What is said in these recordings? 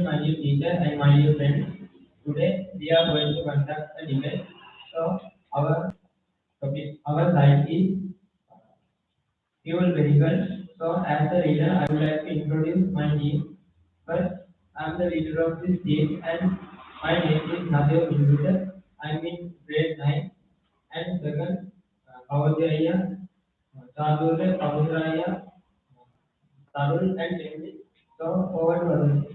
my dear teacher and my dear friends. Today we are going to conduct a debate. So our topic, our slide is fuel vehicle. So as the leader, I would like to introduce my team. First, I am the leader of this team, and my name is Nadia Vinduta. I am in grade 9. And second, Kavajaya, Sadhura, Kavajaya, Sarul, and Jamie. So forward to others.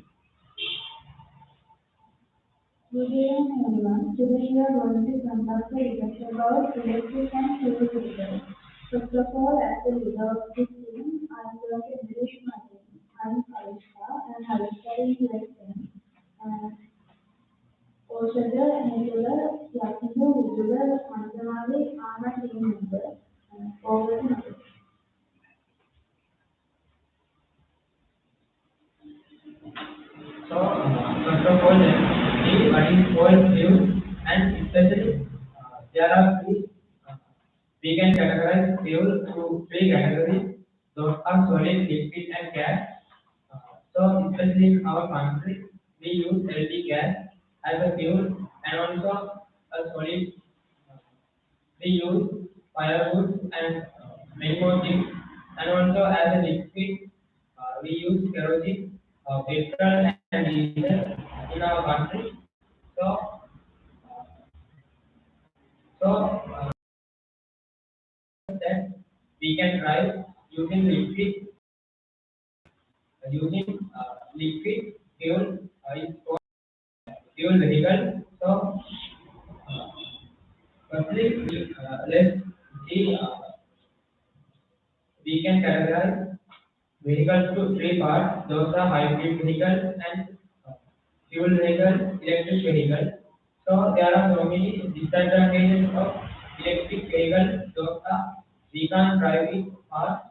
Good evening, everyone. Today we are going to conduct a discussion about electric and fuel vehicles. First of all, as the leader of this team, I am going to introduce my team. I am Harishka, and Harishka is grade 10. And Oshada, Nehula, Yasinu, Vidula, Manjamali are my team members. And over to you. So, first of all, let's see what is called fuel, and especially there are three. We can categorize fuel to three categories. Those are solid, liquid, and gas. So, especially in our country, we use LP gas as a fuel, and also a solid. uh, We use firewood and many more things, and also as a liquid, we use kerosene, petrol, and diesel in our country. So, so that we can drive using liquid fuel is called fuel vehicle. So, firstly, let's see. We can categorize vehicles to three parts. Those are hybrid vehicles and fuel vehicle, electric vehicle. So there are so many disadvantages of electric vehicle. Those are we can't drive it fast.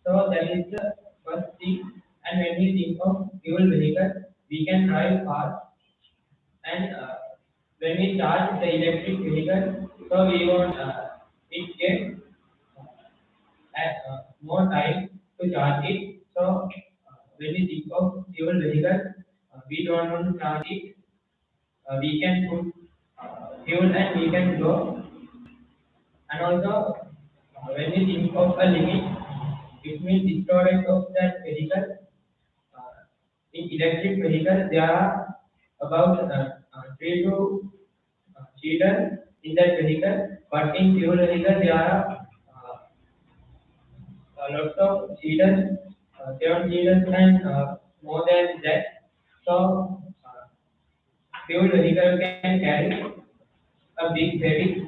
So that is the first thing. And when we think of fuel vehicle, we can drive fast. And when we charge the electric vehicle, so we want it get more time to charge it. So when we think of fuel vehicle, we don't want to charge it. We can put fuel and we can go. And also, when we think of a limit, it means the storage of that vehicle. In electric vehicle, there are about three to seater in that vehicle, but in fuel vehicle there are lots of seaters, 7 seaters and more than that. So, fuel vehicle can carry a big heavy,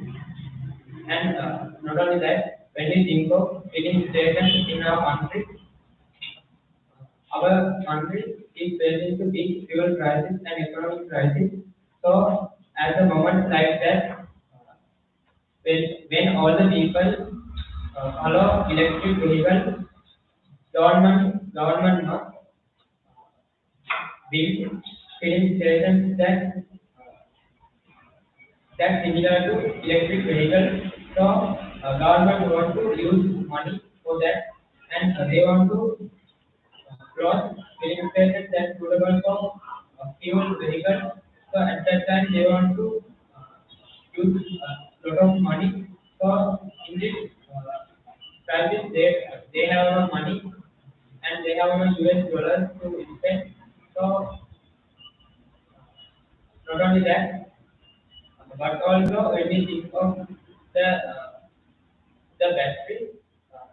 and not only that, when we think of filling stations in our country is facing to big fuel crisis and economic crisis. So, at the moment like that, when all the people follow electric vehicles, government must build filling stations that similar to electric vehicle. So government want to use money for that, and they want to close filling stations that suitable for fuel vehicle. So at that time they want to use a lot of money. So in this crisis, they have no money and they have no US dollars to invest. So not only that, but also when we think of the uh, the battery, uh,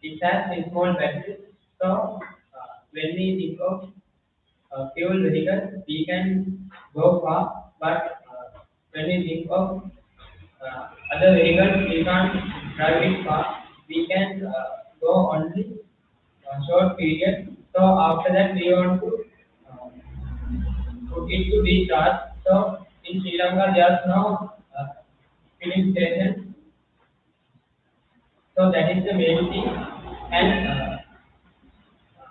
it has a small battery. So when we think of fuel vehicle, we can go far, but when we think of other vehicles, we can't drive it far. We can go only short period. So after that, we want to uh, put it to be charged. So in Sri Lanka, there's no filling station. So that is the main thing. And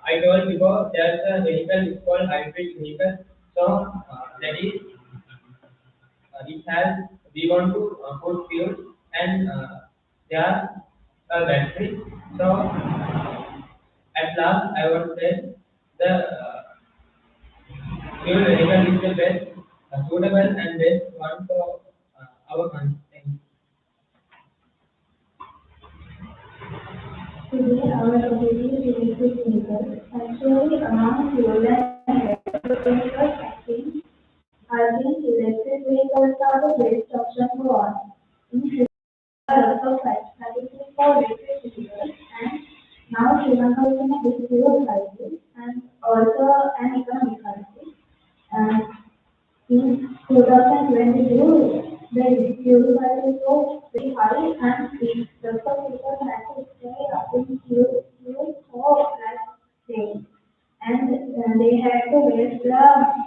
I told before there's a vehicle is called hybrid vehicle. So that is it has we want to put fuel and there's a battery. So at last I would say the fuel vehicle is the best suitable and best one for our country. Today, our community is electric vehicles. Actually, among fuel and electric vehicles acting, I think electric vehicles are the best option for all. In future, there are lots of facilities for electric vehicles, and now Sri Lanka is in a big fuel crisis and also an economic crisis. And in 2022, the fuel prices was very high and the lots of people had to stay up in fuel for like days. And they had to waste the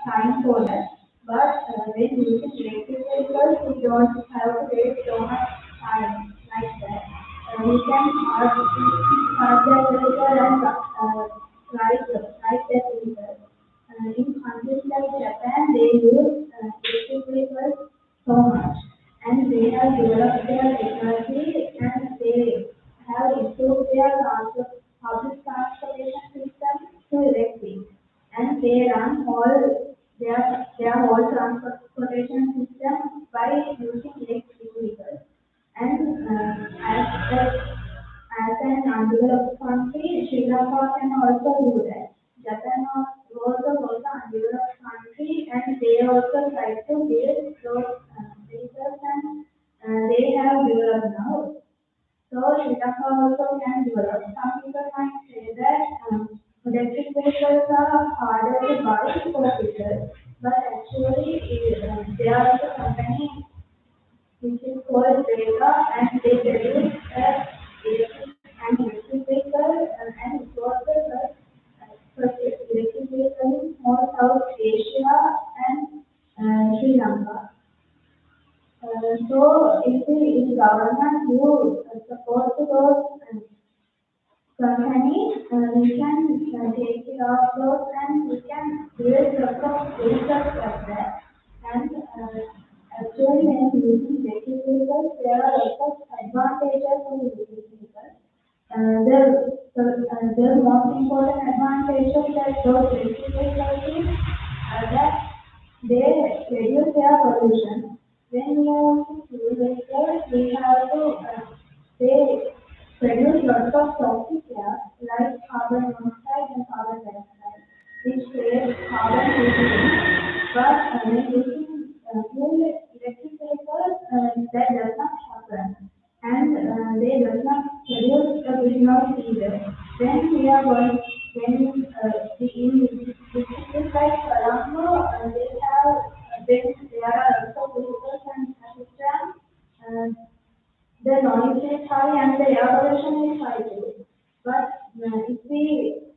time for that. But when using electric vehicles, we don't have to waste so much time like that. We can charge that vehicle and ride that vehicle. In countries like Japan, they use electric vehicles so much, and they have developed their technology and they have improved their public transportation system to electric, and they run all their whole transportation system by using electric vehicles. And as an undeveloped country, Sri Lanka can also do that. Japan was also undeveloped country and they also try to build those vehicles and they have developed now. So Sri Lanka also can develop. Some people might say that electric vehicles are harder to buy for people, but actually there are a company which is called Vega and they produce electric vehicle and it was the first electric vehicle in small South Asia and Sri Lanka. So if government who support those companies, we can take care of those and we can build lots of vehicles like that. And actually, when using electric vehicles, there are lots of advantages of electric vehicles. The most important advantage of that those electric vehicles is that they reduce their pollution. When we are using fuel vehicles, we have to they produce lots of toxic gas like carbon monoxide and carbon dioxide, which creates carbon emission. But when using fuel electric vehicles, that does not happen, and they does not produce the greenhouse either. When we are going, when in districts like Colombo, they have there are lots of vehicles and systems. The noise is high and the air pollution is high too. But if we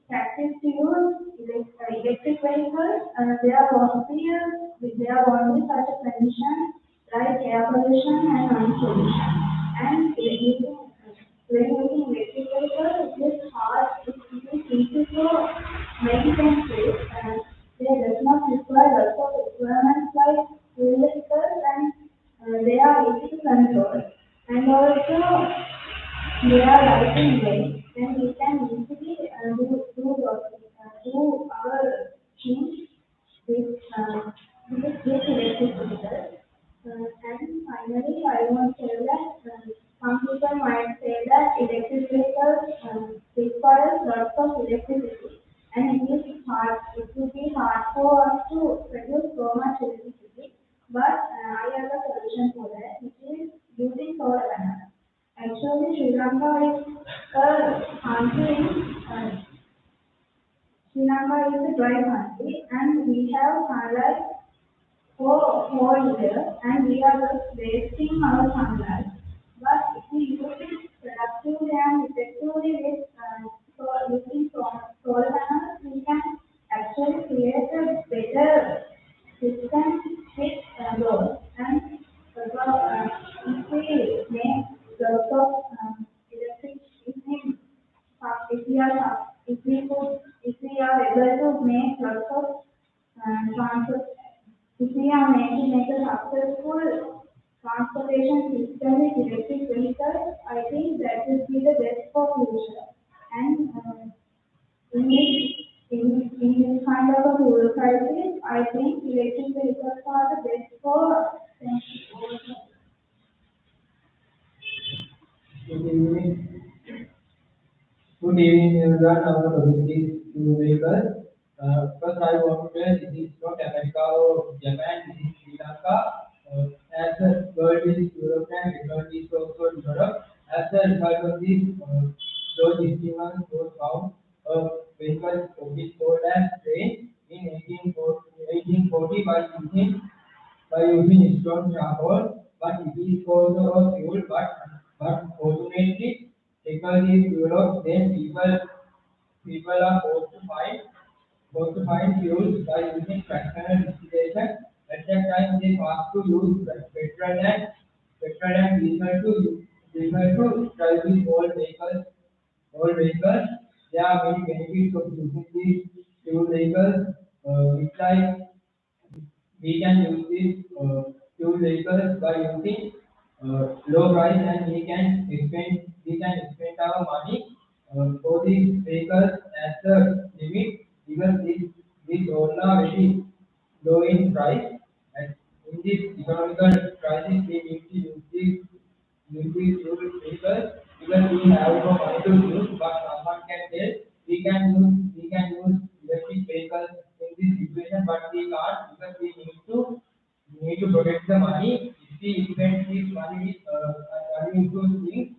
practice to use electric vehicles, there won't be such a condition like air pollution and noise pollution. And when using electric vehicles, it is hard, it is easy to maintain it. They does not require lots of requirements like fuel vehicles and they are easy to control. And also, they are light in weight, and we can easily do our things with this electric vehicles. And finally, I want to say that some people might say that electric vehicles require lots of electricity, and it will be hard for us to produce so much electricity. But I have a solution for that, which is using solar panels. Actually, Sri Lanka is a country. Sri Lanka is a dry country, and we have sunlight for whole year, and we are just wasting our sunlight. But if we use it productively and effectively with using solar panels, we can actually create a better system with those. And if we make lots of electric, if we are able to make lots of transport, if we are make a successful transportation system with electric vehicles, I think that will be the best for future. And in this in this kind of a fuel crisis, I think electric vehicles are the best for us. Thank you. Good evening. Good evening, everyone. Our topic is two vehicles. First, I want to tell this is not America or Japan. This is Sri Lanka. As the world is European, technology is also developed. As a result of this, those instruments were found a vehicle which called as train in 1840 by using stone charcoal, but it is also a fuel. But fortunately, technology is developed. Then people are forced to find fuels by using fractional distillation. At that time, they forced to use petrol and diesel to drive these old vehicles. There are many benefits of using these fuel vehicles. It's like we can use these fuel vehicles by using low price, and we can spend our money for these vehicles as the limit, because these all are very low in price, and in this economical crisis we need to use these fuel vehicles because we have no money to use, but someone can tell we can use electric vehicles in this situation, but we can't because we need to protect the money. If we spend this money into things,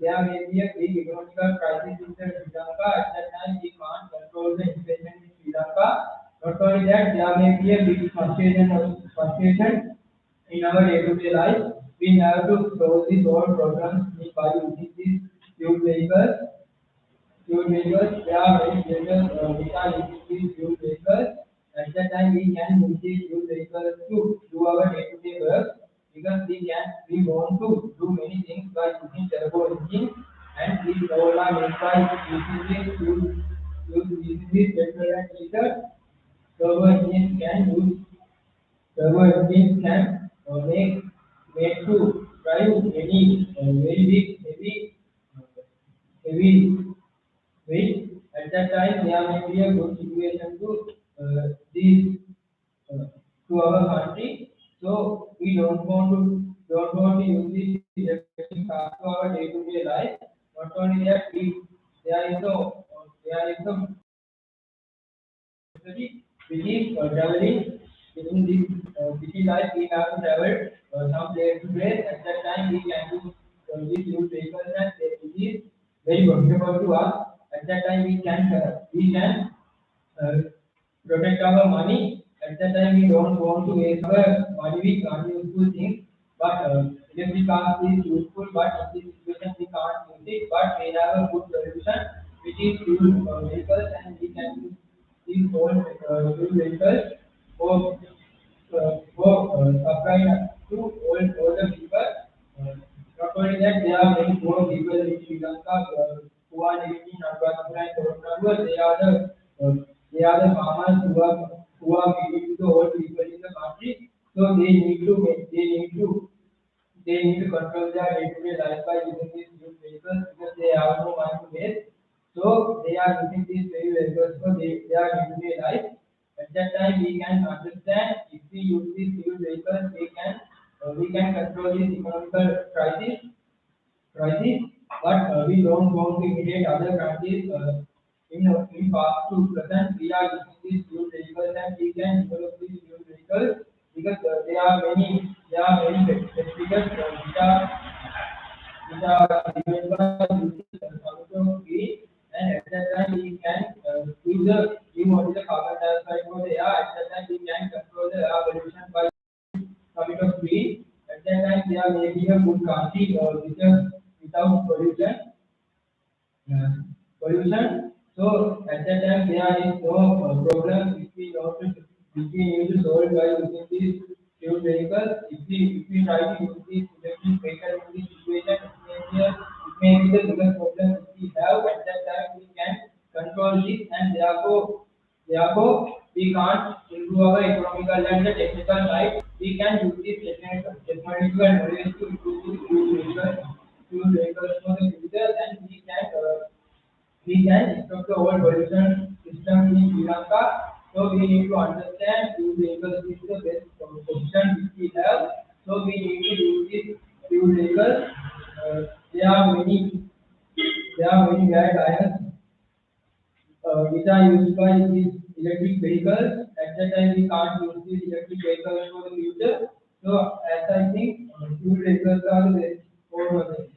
there may be a big economical crisis in Sri Lanka. At that time, we can't control the inflation in Sri Lanka. Not only that, there may be a big frustration in our day-to-day life. We have to solve these all problems by using these fuel vehicles. There are many places which are using these fuel vehicles. At that time, we can use these fuel vehicles to do our day-to-day work, because we want to do many things by using turbo engine, and these all are made by using this petrol and diesel. Turbo engines can use Turbo engines can make to drive any very big heavy weight. At that time, there may be a good situation these uh, to our country. So we don't want to use these electric cars to our day-to-day life. Not only that, there is no which is traveling in this city life. We have to travel some place to place. At that time, we can use these new vehicles, and it is very profitable to us. At that time, we can uh, protect our money. At that time, we don't want to waste our money with unuseful things. But electric cars is useful, but in this situation we can't use it. But we have a good solution, which is fuel vehicles, and we can use these old fuel vehicles for supply to all the people. Uh, Not only that, there are many poor people in Sri Lanka who are living in Anuradhapura and Coronado. They are the farmers who are giving to the old people in the country. So they need to control their day-to-day life by using these new vehicles, because they have no money to waste. So they are using these new vehicles for their day-to-day life. At that time, we can understand if we use these new vehicles, we can control this economical crisis, but we don't want to imitate other countries. In past to present, we are using these fuel vehicles, and we can develop these fuel vehicles, because there are many vehicles which are given by using some green, and at that time we can use the what is the carbon dioxide for the air. At that time we can control the air pollution by commit of green. At that time there may be a good country without pollution. So at that time there is no problem which we need to solve by using these fuel vehicles. If we try to use these electric vehicles in this situation, it may be the biggest problem which we have. At that time we can control this, and therefore we can't improve our economical and the technical side. We can use this technological knowledge to improve the fuel vehicles for the future, and we can stop the whole pollution system in Sri Lanka. So we need to understand fuel vehicles is the best option which we have. So we need to use this fuel vehicles. There are many bad ions which are used by these electric vehicles. At that time, we can't use these electric vehicles for the future. So, as I think, fuel vehicles are the best for the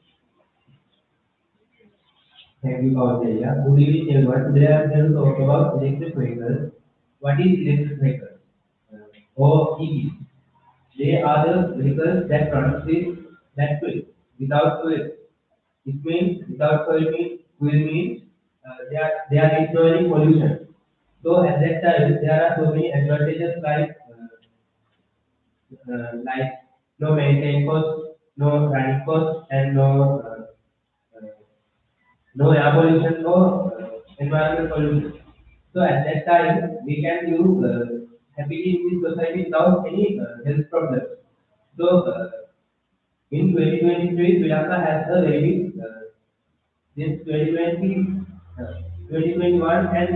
Thank you, Kausalya. Good evening, everyone. Today I am here to talk about electric vehicles. What is electric vehicles? Or EVs. They are the vehicles that run with battery without fuel. It means without fuel means there is no any pollution. So at that time there are so many advantages like no maintenance cost, no running cost, and uh, no air pollution or environmental pollution. So at that time, we can live happily in this society without any health problems. So in 2023, Sri Lanka has a very big, since 2020, 2021 and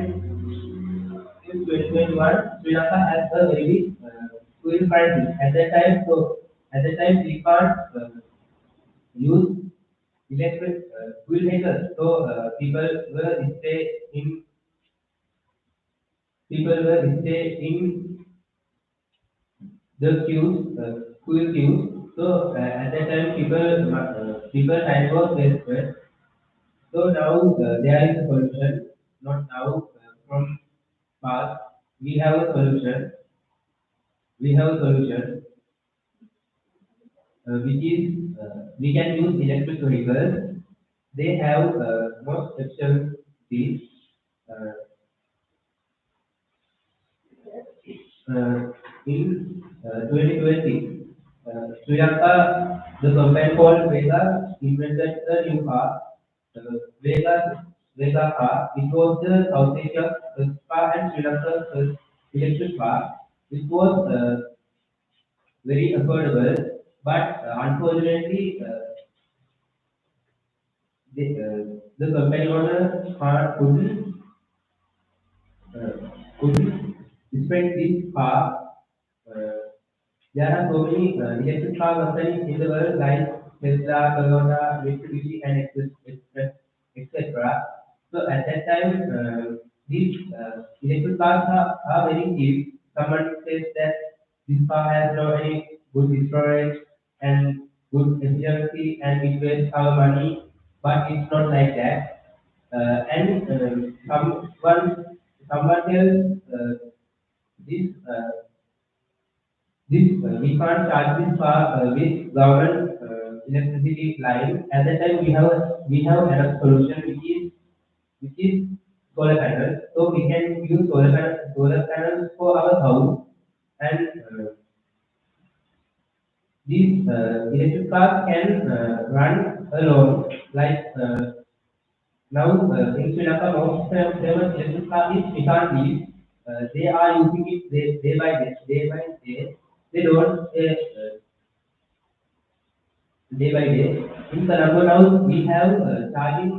since 2021, Sri Lanka has a very big fuel crisis. At that time we can't use electric fuel vehicles. So in people were stay in the queues, fuel queues. So at that time, people time was wasted. So now there is a solution. Not now, from past, we have a solution. We have a solution which is we can use electric vehicles. They have most efficiency. Uh, in 2020, Sri Lanka, the company called Vega invented a new car, Vega car. It was the South Asia first car and Sri Lanka's first electric car. It was very affordable, but unfortunately, the company owner uh, couldn't respect this car. Uh, there are so many electric car companies in the world like Tesla, Toyota, Mitsubishi, and etc. So at that time, these electric cars are very cheap. Someone says that this car has no any good storage and good efficiency and it wastes our money, but it's not like that. And someone else this we can't charge this car with government electricity line. At that time, we have another solution which is solar panels. So we can use solar panels for our house, and these electric cars can run alone. Like now in Sri Lanka, most famous electric car is Picanti. They are using it day by day. They don't day by day. In Colombo now we have charging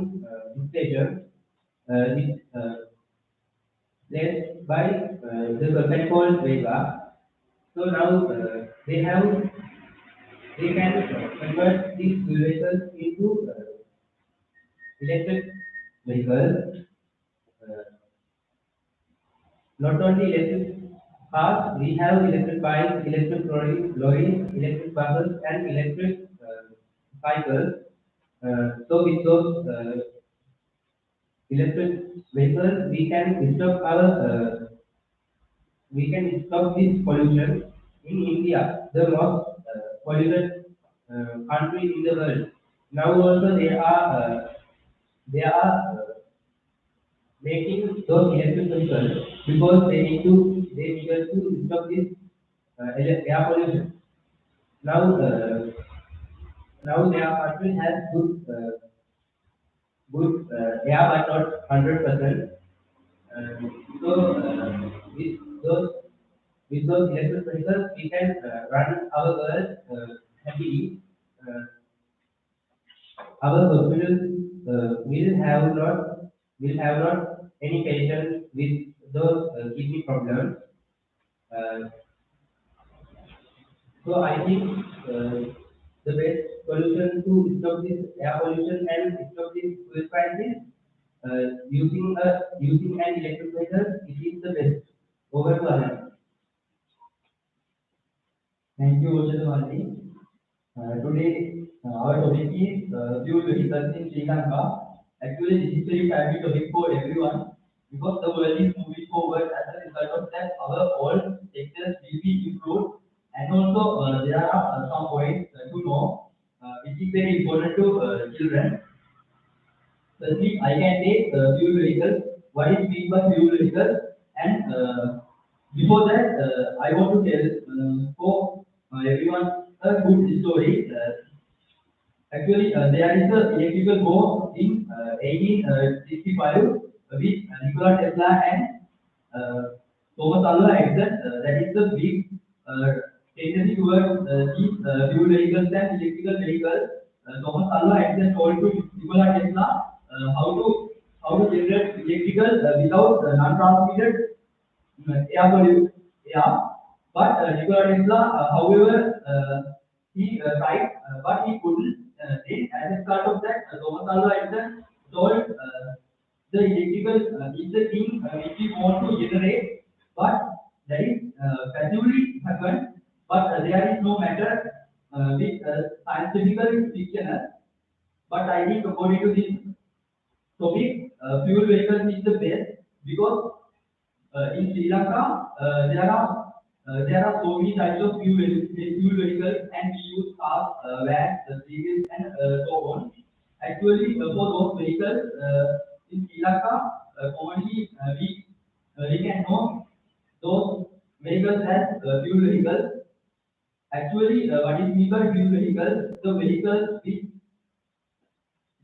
stations which placed by the company called Vega. So now they can convert these vehicles into electric vehicles. Uh, Not only electric cars, we have electric bikes, electric lorries, electric buses, and electric cycles. So with those electric vehicles, we can stop this pollution in India, the most polluted country in the world. Now also they are making those electric vehicles because they need to stop this air pollution. Now now their country has good air but not 100%. So with those with those electric vehicles we can run our world happily. Uh, our hospitals will have not any patients with those kidney problems. Uh, so I think the best solution to stop this air pollution and stop this fuel crisis using an electric vehicle, it is the best. Over to Alan. Thank you, Oshadwani. Today, our topic is fuel vehicles in Sri Lanka. Actually, this is very happy topic for everyone because the world is moving forward. As a result of that, our all sectors will be improved, and also there are some points to know which is very important to children. Firstly, I can take fuel vehicles. What is meant by fuel vehicles? And before that, I want to tell for everyone a good story. Actually, there is a electrical bomb in 1865 with Nikola Tesla and Thomas Alva Edison. That is the big tendency towards these fuel vehicles and electrical vehicles. Thomas Alva Edison told to Nikola Tesla how to generate electrical without non-transmitted air. But Nikola Tesla, however, he tried, but he couldn't. Then, as a part of that, Thomas Alva Edison told the electrical is the thing which we want to generate, but that is passively happen. But there is no matter with scientifically fictional. But I think according to this topic, fuel vehicles is the best because in Sri Lanka, there are so many types of fuel vehicles, and we use cars, vans, vehicles, and so on. Actually, for those vehicles in Sri Lanka, commonly we can know those vehicles as fuel vehicles. Actually, what is meant by fuel vehicles? The vehicles which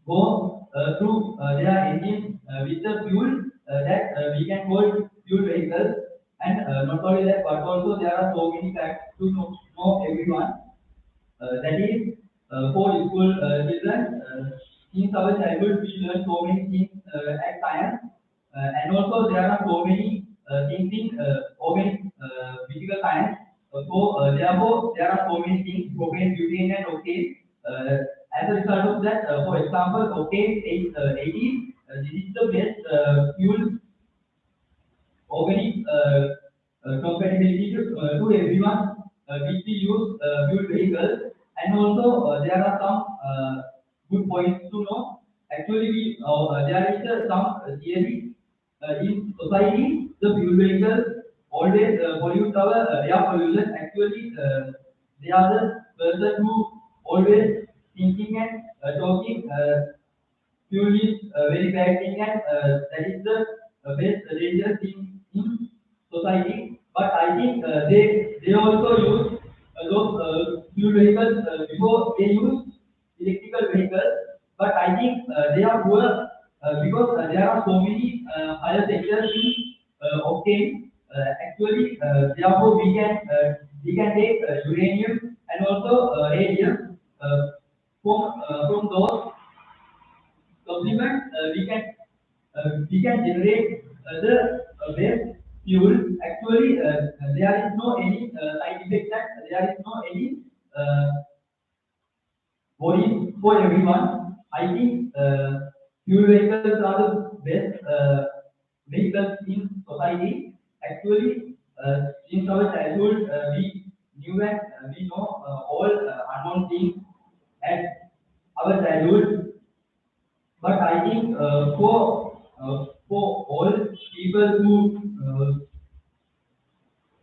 go through their engine with the fuel that we can call fuel vehicles. And not only that, but also there are so many facts to know everyone. That is for school children. Since our childhood, we learn so many things at science, and also there are so many things in organic physical science. Therefore, there are so many things: propane, butane, and octane. As a result of that, for example, octane 80, this is the best fuel organic compatibility to everyone which we use fuel vehicles. And also there are some good points to know. Actually, there is some theory in society. The fuel vehicles always pollute our air pollution. Actually, they are the person who always thinking and talking. Fuel is a very bad thing, and that is the best dangerous thing in society. But I think they also use those fuel vehicles before they use electrical vehicles. But I think they are poor because there are so many higher sectors in octane. Actually, therefore we can take uranium and also radium from those supplement. We can generate the best fuel. Actually, there is no any side effect, that there is no any uh, worries for everyone. I think fuel vehicles are the best vehicles in society. Actually, since our childhood, we knew and we know all unknown things at our childhood. But I think for all people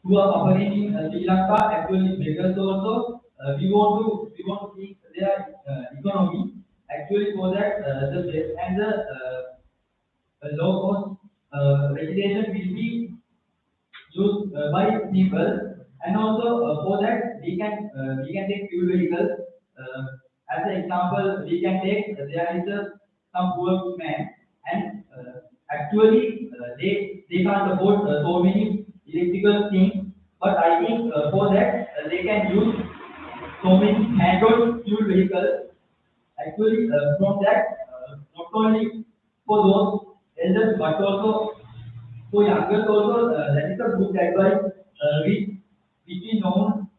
who are suffering in Sri Lanka, actually beggars also, we want to see their economy. Actually, for that the best and the low cost vegetation will be used by people. And also for that we can take fuel vehicles. As an example, we can take there is some poor man, and actually they can't afford so many electrical things. But I think for that they can use so many handheld fuel vehicles. Actually, from that, not only for those elders but also So youngers also, that is a good advice, which we known,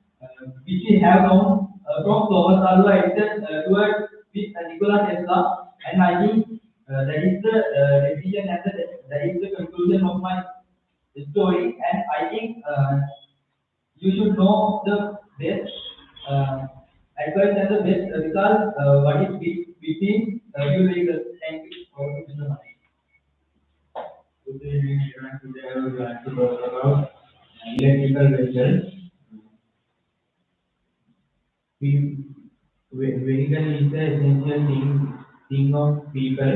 which we have known from Thomas Alva Edison towards with Nikola Tesla, and I think that is the decision and that is the conclusion of my story. And I think you should know the best advice and the best result. What is between you will thank you for listening. Good evening, everyone. Today I would like to talk about electrical vehicles. We, vehicle is the essential thing of people.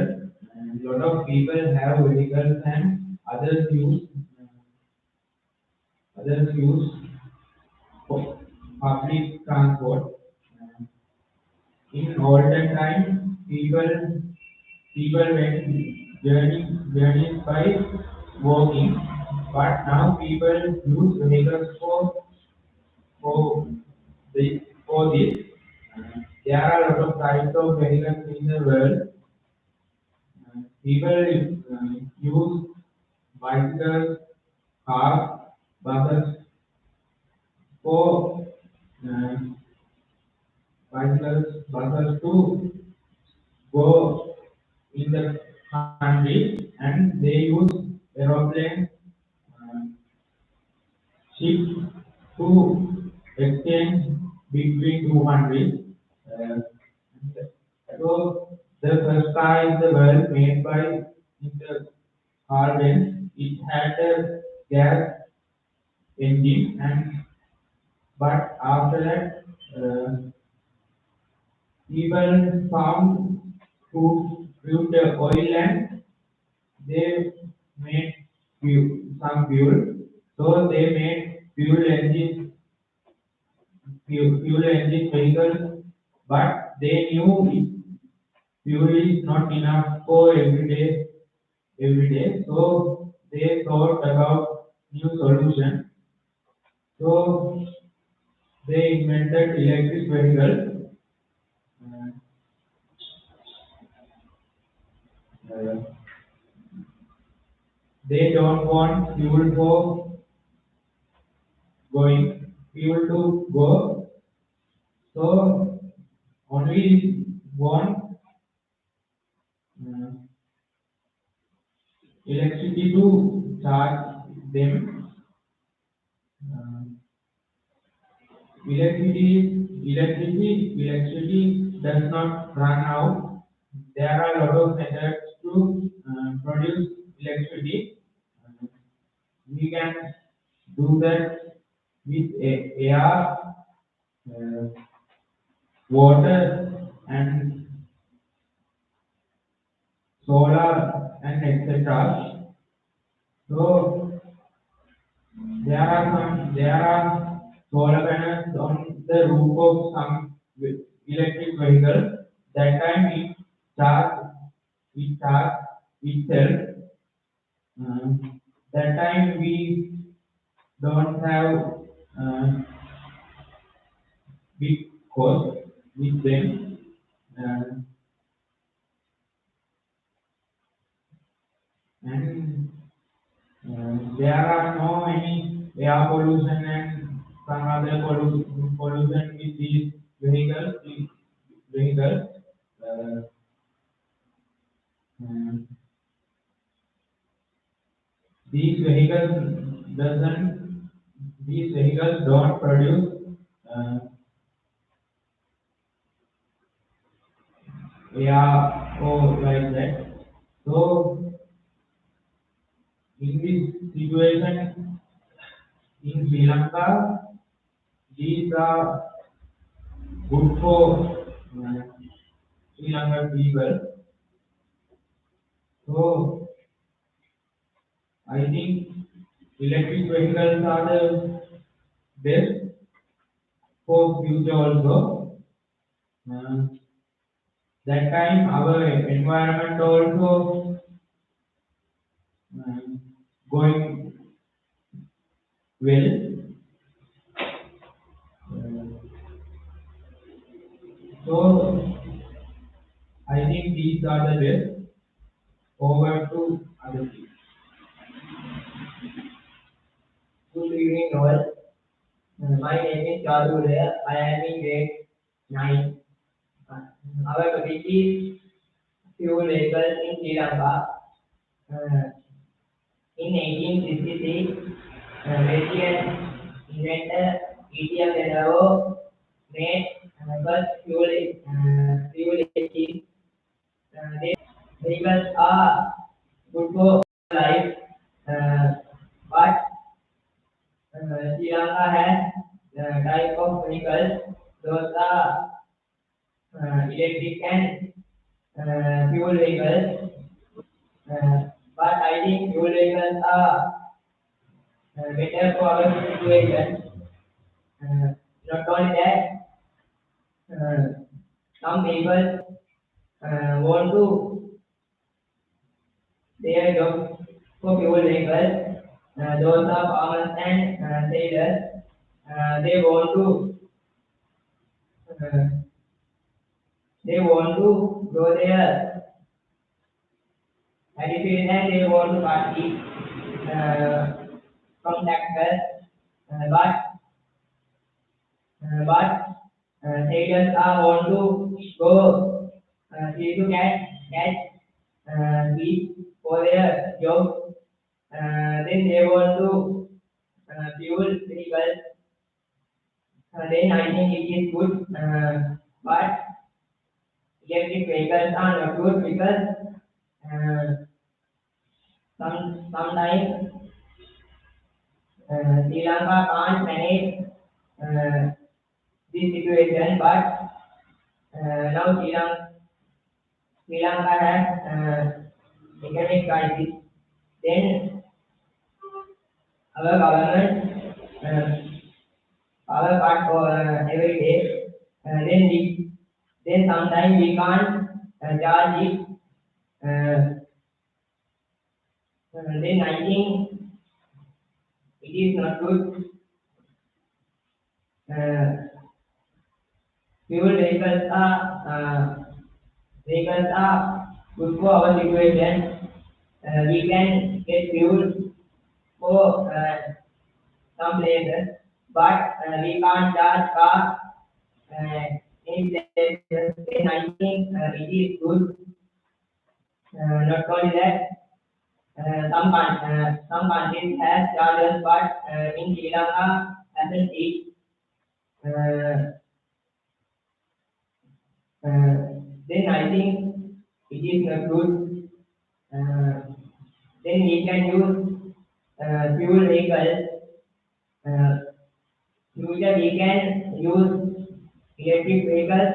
And lot of people have vehicles and others use public transport. Uh, In olden times, people went journeys by walking, but now people use vehicles for this. There are a lot of types of vehicles in the world. People use bicycles, cars, buses for uh, buses to go in the country, and they use aeroplanes, uh, ships to exchange between two countries. Uh, so the first car in the world made by Mr. Harvey, it had a gas engine, and but after that, people found crude oil, and they made some fuel. So they made fuel engine vehicles, but they knew fuel is not enough for every day. So they thought about new solution. So they invented electric vehicles. Uh, uh, they don't want fuel to go. So only want uh, electricity to charge them. Uh, electricity does not run out. There are a lot of methods to produce electricity. Uh, we can do that with air, uh, water, and solar, and etc. So there are solar panels on the roof of some electric vehicle. That time it charge itself. That time we don't have uh, big cost with them. Uh, and there are no any air pollution and some other pollution with these vehicles. Uh, uh, these doesn't these vehicles don't produce uh, air or like that. So in this situation in Sri Lanka, these are good for Sri Lankan people. So I think electric vehicles are the best for future also. Uh, that time our environment also uh, going well. Uh, so I think these are the best. Over to other people. all. My name is Chadurya. I am in grade 9. Our topic is fuel vehicles in Sri Lanka. Uh, in 1863, Belgian inventor E.T.M. Benaro made first fuel engine. These vehicles are good for life, uh, but Sri Lanka has type of vehicles. Those are electric and fuel vehicles. But I think fuel vehicles are better for our situation. Uh, Not only that, uh, some people want to their job for fuel vehicles. Those are farmers and sailors. They want to uh, go there attitude and they want to party from tractors. But sailors are want to go see to catch fish for their job. Then they want to fuel vehicles. Then I think it is good. But electric vehicles are not good because uh, sometimes Sri Lanka can't manage uh, this situation, but now Sri Lanka has economic crisis. Then our government our part for every day. Then sometimes we can't charge it. Then I think it is not good. Uh, Fuel vehicles are good for our situation. We can get fuel for some places, but we can't charge cars uh, in places. Then I think it is good. Not only that, some countries have chargers, but in Sri Lanka hasn't it. Uh, then I think it is not good. Uh, then we can use fuel vehicles. Uh, Future we can use electric vehicles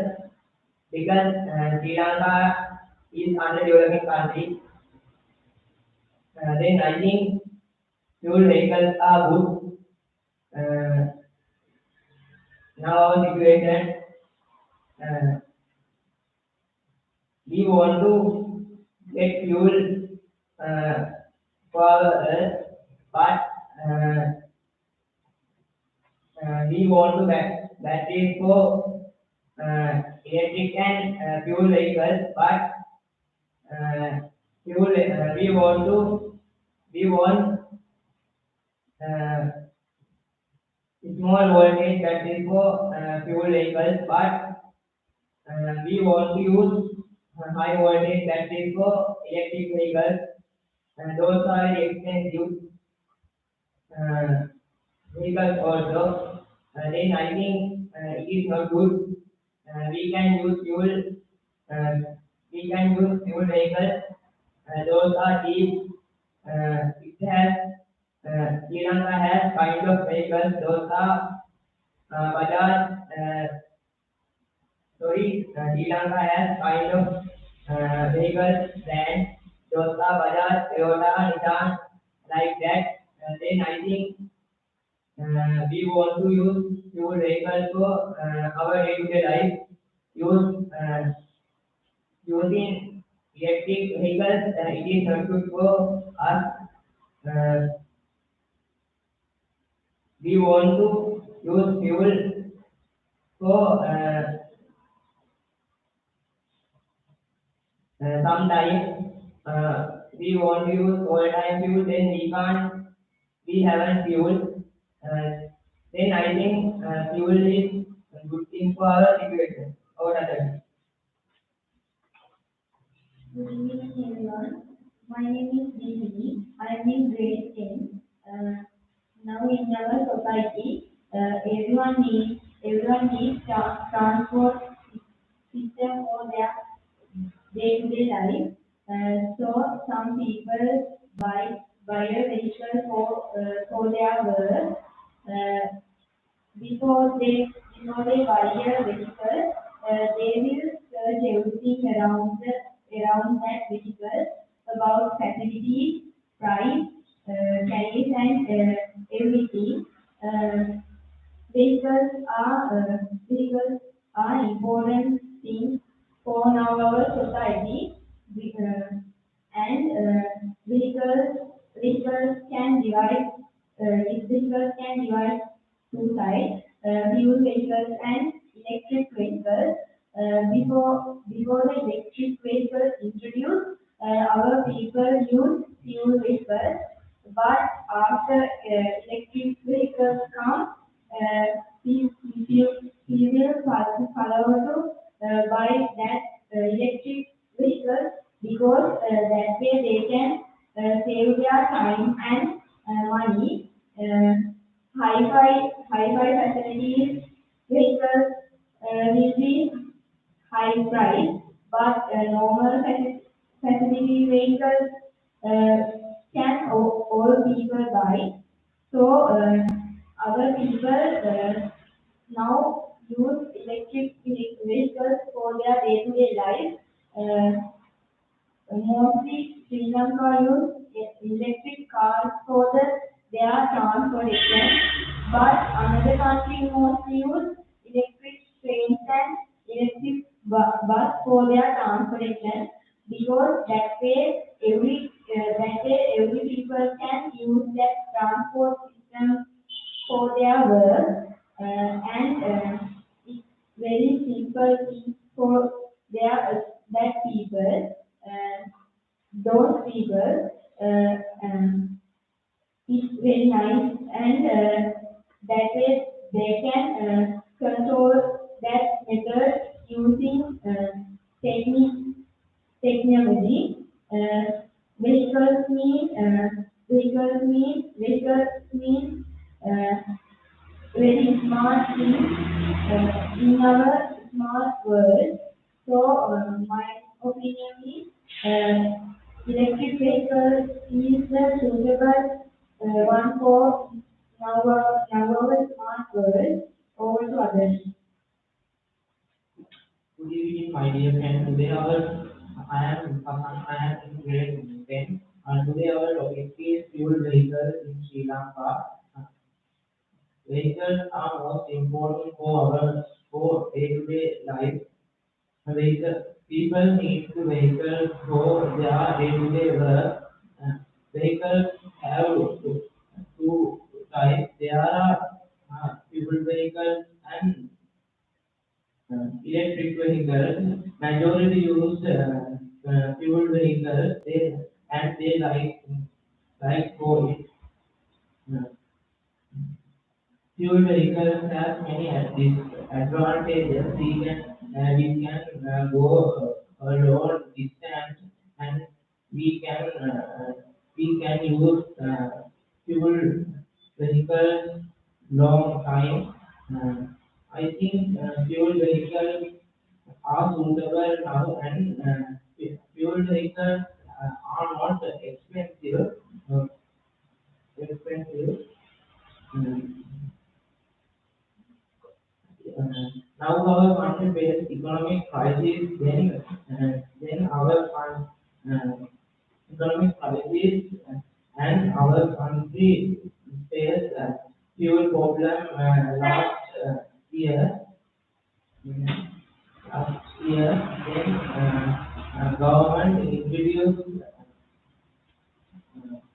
because Sri Lanka is underdeveloping country. Then I think fuel vehicles are good. Uh, Now our situation, uh, we want to get fuel uh, for us, but we want to batteries for electric and fuel vehicles, but we want uh, small voltage batteries for fuel vehicles, but we want to use high voltage batteries for electric vehicles. Those are very expensive uh, vehicles also. Then I think it is not good. We can use fuel. Uh, we can use fuel vehicles. Those are cheap. It has Sri Lanka has kind of vehicles. Those are Bajaj. Sri Lanka has kind of vehicles brand. Those are Bajaj, Toyota, Nissan, like that. Then I think we want to use fuel vehicles for our day-to-day life. Use Using electric vehicles, it is not good for us. Uh, we want to use fuel for sometimes we want to use all time fuel, then we can't. We haven't fuel. Uh, then I think fuel is a good thing for our situation. Or other. Good evening, everyone. My name is Dini. I am in grade 10. Now in our society, everyone needs transport system for their day-to-day life. So some people buy a vehicle for their work. Uh, before they buy a vehicle, they will search everything around that vehicle about facilities, price, tariff, and everything. Uh, vehicles are important things for now our society. And vehicles can divide vehicles can divide two sides, fuel vehicles and electric vehicles. Before the electric vehicles introduced, our people use fuel vehicles, but after electric vehicles come, we will follow to buy that electric vehicle because that way they can save their time and money. Hi-fi facilities vehicles will be high price, but normal facility vehicles uh, can all people buy. So other people now use electric vehicles for their day-to-day life. Mostly Sri Lanka use electric cars for their transportation, but another country mostly use electric trains and electric bus for their transportation because that way every people can use that transport system for their work, and it's very simple thing for that people. Those people, it's very nice, and that way they can control that method using technology. Vehicles mean very smart in our smart world. So my opinion is electric vehicle is the suitable one for our smart world over to others. Good evening, my dear friend. Today I am in grade 10, and today our topic is fuel vehicles in Sri Lanka. Vehicles are most important for day-to-day life. People need to vehicles for their day-to-day work. Vehicles have two types. There are fuel vehicles and electric vehicles. Majority use fuel vehicles. They like for it. Uh, Fuel vehicles have many disadvantages. We can go a long distance, and we can use fuel vehicles long time. Uh, I think fuel vehicles are suitable now, and fuel vehicles are not expensive. Uh, expensive. Mm. Uh, Now our country faces economic crisis, then our economic crisis, and our country faced fuel problem last year. Mm, Last year, then government introduced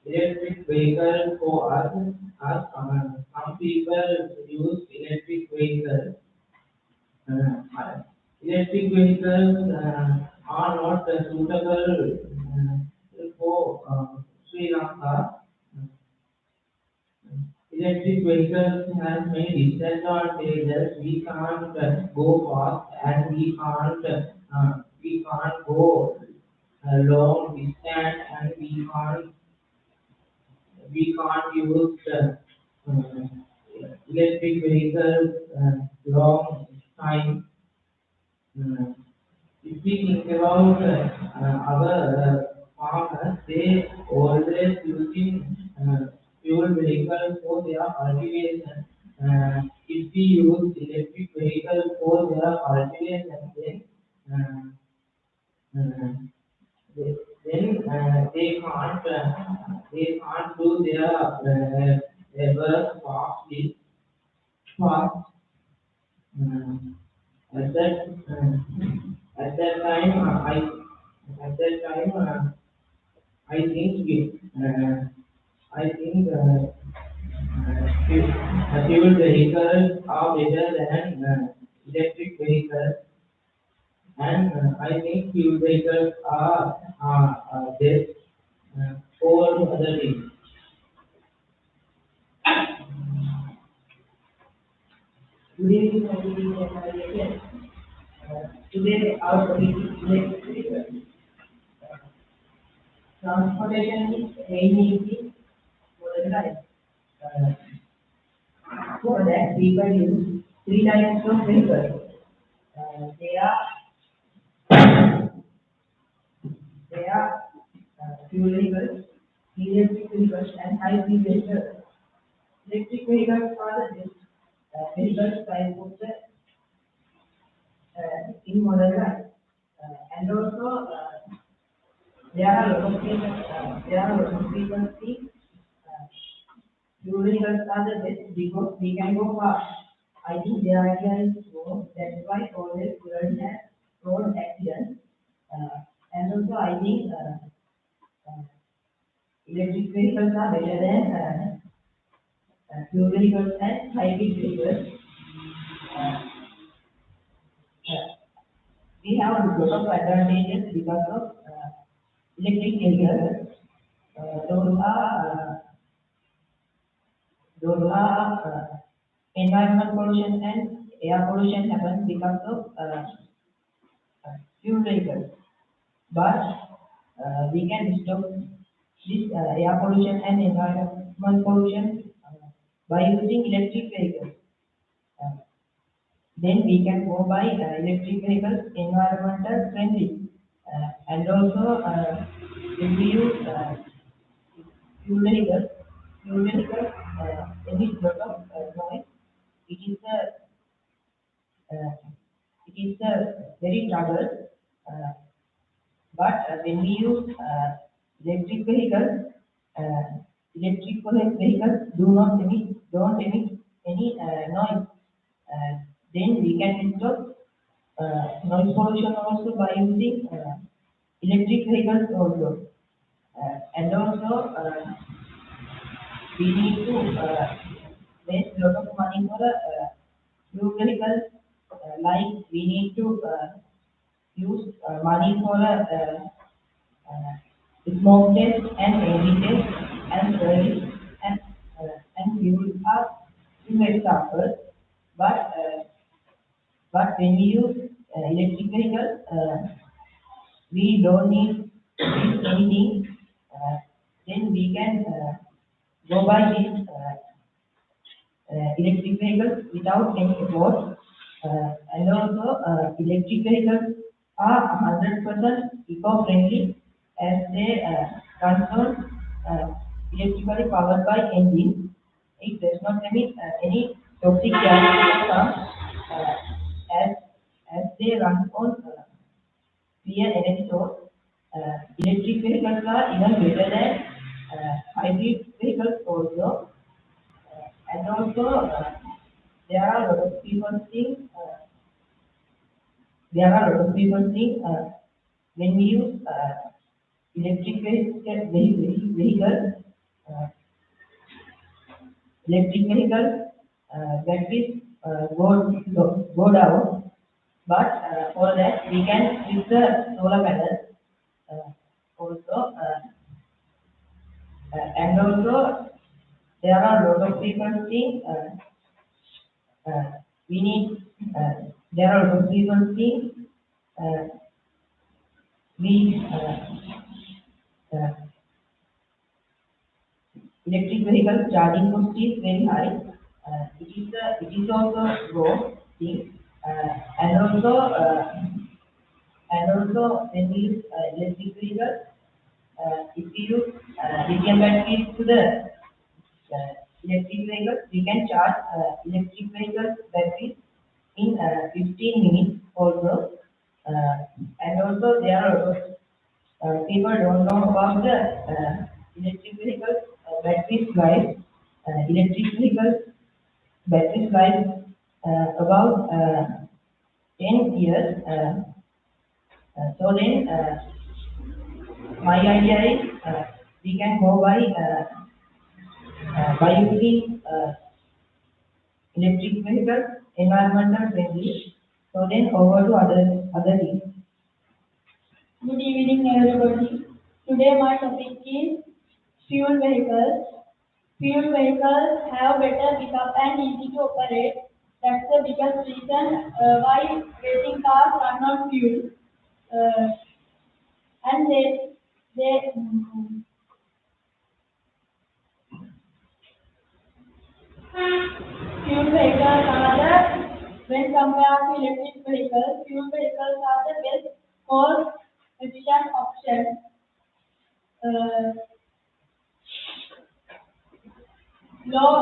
electric vehicle for us. Some people use electric vehicles. Electric vehicles are not suitable for Sri Lanka. electric vehicles has many disadvantages. We can't go fast and we can't go long distance and we can't use electric vehicles long time. Uh, if we think about our farmers, they always using fuel vehicles for their cultivation. If we use electric vehicles for their cultivation, uh, they, then they can't do their work fast. At that time, at that time, I think I think fuel vehicles are better than electric vehicles, and I think fuel vehicles are best for other things. Good evening, ladies and gentlemen. Today our topic is electric. Transportation is mainly easy for the life. Uh, for that, people use three types of vehicles. They are fuel vehicles, electric vehicles, and high-speed vehicles. Electric vehicles are the best vehicles type of the in modern life. And also, there are a lot of people, see vehicles are the best because we can go fast. I think the idea is wrong. That's why always learn has road accidents. And also, I think electric vehicles are better than fuel vehicles and hybrid vehicles. Uh, uh, we have a lot of advantages because of electric vehicles. Those are environment pollution and air pollution happens because of fuel vehicles. But we can stop this air pollution and environment pollution by using electric vehicles. Uh, then we can go by electric vehicles environmental friendly. And also if we use fuel vehicles, emit lot of noise. It is uh, it is very trouble. Uh, but when we use electric vehicles, uh, vehicles don't emit any noise. Uh, then we can stop noise pollution also by using electric vehicles also. And also we need to waste lot of money for fuel vehicles. Like we need to use money for smoke test and engine test and service and fuel are few examples. But when we use electric vehicles, we don't need anything. Then we can go by this electric vehicles without any effort. And also, electric vehicles are 100% eco-friendly as they run on electrically powered by engine. It does not emit any toxic gases uh, as they run on clear energy source. Electric vehicles are even better than hybrid vehicles also. And also, there are a lot of people think when we use electric vehicles, uh, batteries go down. But for that, we can use the solar panels also, and also there are a lot of people think we need, there are a lot of people think uh, we uh, electric vehicle charging cost is very high. It is also wrong thing, and also when we use electric vehicle, if we use lithium batteries to the electric vehicles, we can charge electric vehicle batteries in 15 minutes also. And also there are people don't know about the electric vehicles batteries life. Electric vehicles batteries life about 10 years. So then my idea is we can go by using electric vehicles environmental friendly. So then over to other things. Good evening, everybody. Today my topic is fuel vehicles. Fuel vehicles have better pickup and easy to operate. That's the biggest reason why racing cars run on fuel. Uh, and they fuel vehicles are when compared to electric vehicles, fuel vehicles are the best cost efficient option. Uh, low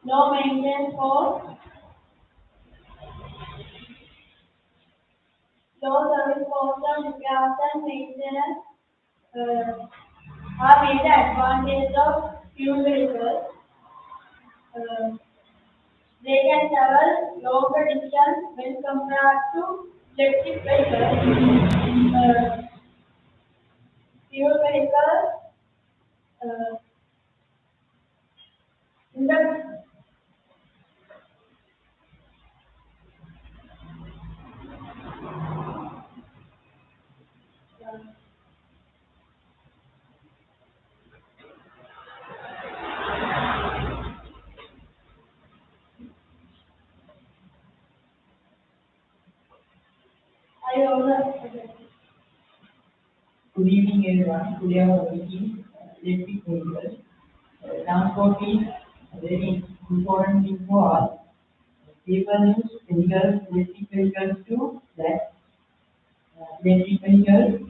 low maintenance cost, low service cost and repairs and maintenance are major advantage of fuel vehicles. Uh, they can travel longer distance when compared to electric vehicles. Fuel vehicles uh, in the I also Good evening, everyone. Today our topic is electric vehicles. Transport is a very important thing for us. People use electric vehicles to that electric vehicles.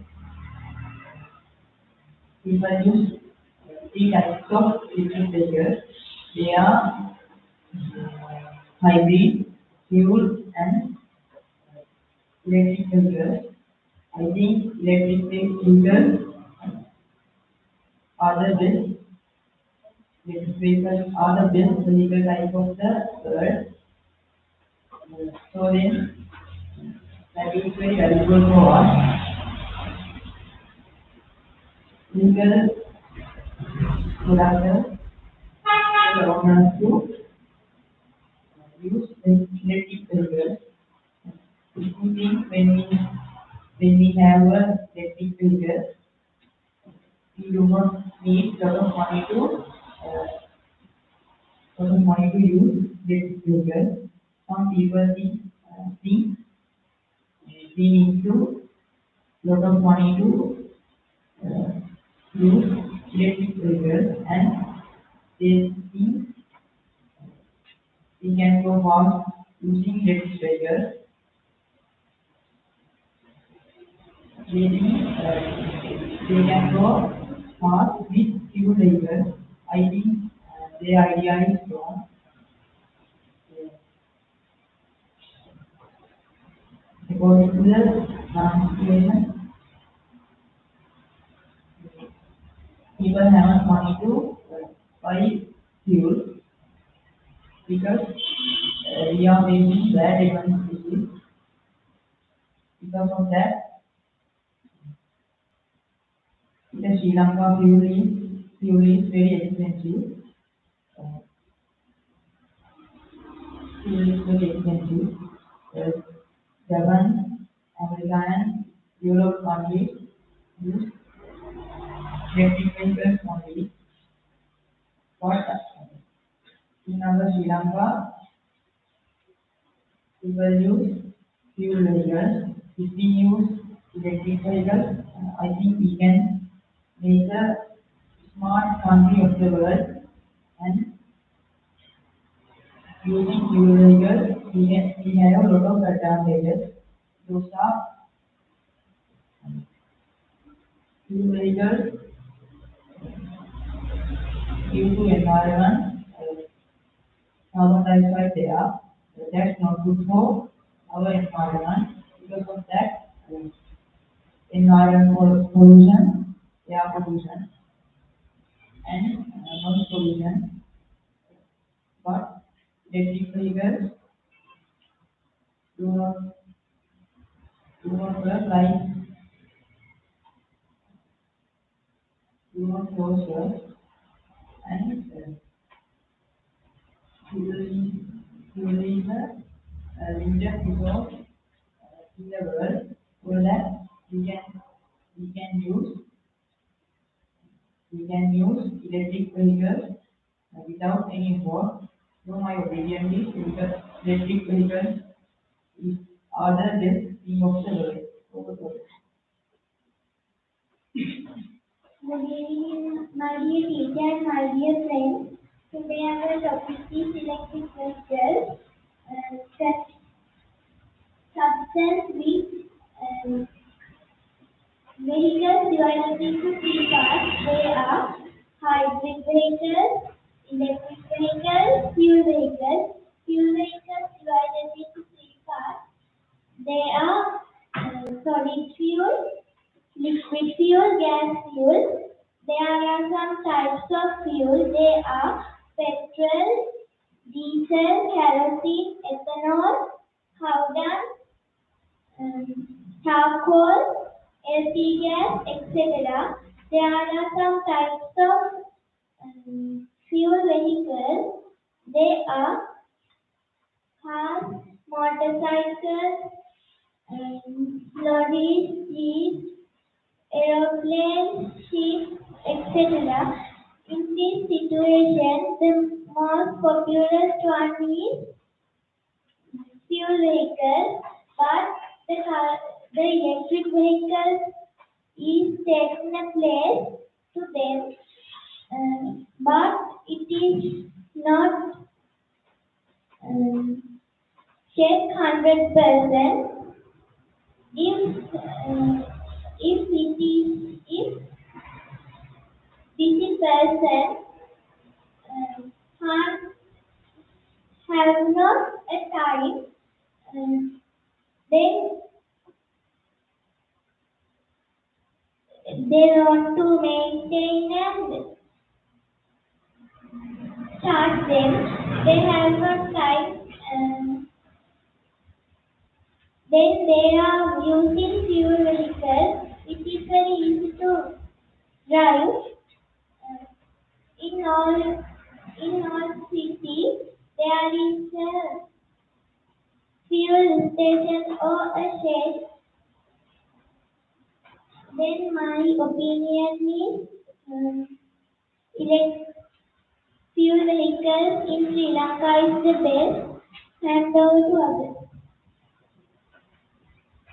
People use three types of electric vehicles. They are hybrid, fuel, and electric vehicles. I think electric vehicles are the best. Electric vehicles are the best vehicle type of the world. So then, that is very valuable for us. Legal producers allow us to use electric vehicles. Including when we have a electric vehicle, we do not need lot of money to use electric vehicle. Some people think we need to lot of money to uh, use electric vehicles, and they think we can go fast using electric vehicles. They think they can go fast with fuel vehicles. I think their idea is wrong. According to the situation, people have money to buy fuel because we are facing bad economic issues. Because of that, the Sri Lanka fuel is very expensive. Uh, Fuel is very expensive. Uh, Japan, America, and Europe countries use electric vehicles only. But in our Sri Lanka, we will use fuel vehicles. If we use electric vehicles, I think we can make a smart country of the world. And using fuel vehicles, we have a lot of advantages. Those are fuel vehicles due to environment, carbon dioxide there. That's not good for our environment. Because of that, environmental pollution, air pollution, and noise pollution. But electric vehicles do not work like do not cause us, and fuel is a limited resource in the world, so that we can use electric vehicles without any work. So my opinion is electric vehicles is are the best thing of the world. Overall. Good evening, my dear teacher and my dear friends. Today our topic is electric vehicles. Substance with vehicles divided into three parts. They are hybrid vehicles, electric vehicles, fuel vehicles. Fuel vehicles divided into three parts. They are solid fuel, liquid fuel, gas fuel. There are some types of fuel. They are petrol, diesel, kerosene, ethanol, hydrogen, charcoal, LP gas, etc. There are some types of fuel vehicles. They are cars, motorcycles, lorries, jeeps, aeroplanes, ships, etc. In this situation, the most popular one is fuel vehicles, but the electric vehicle is taking a place to them, but it is not check 100%. If 50% have not a time, then they want to maintain and start them. They have not time. Then they are using fuel vehicles. It is very easy to drive. Uh, in all cities, there is a fuel station or a shed. Then my opinion is elect fuel vehicles in Sri Lanka is the best. Hand over to others.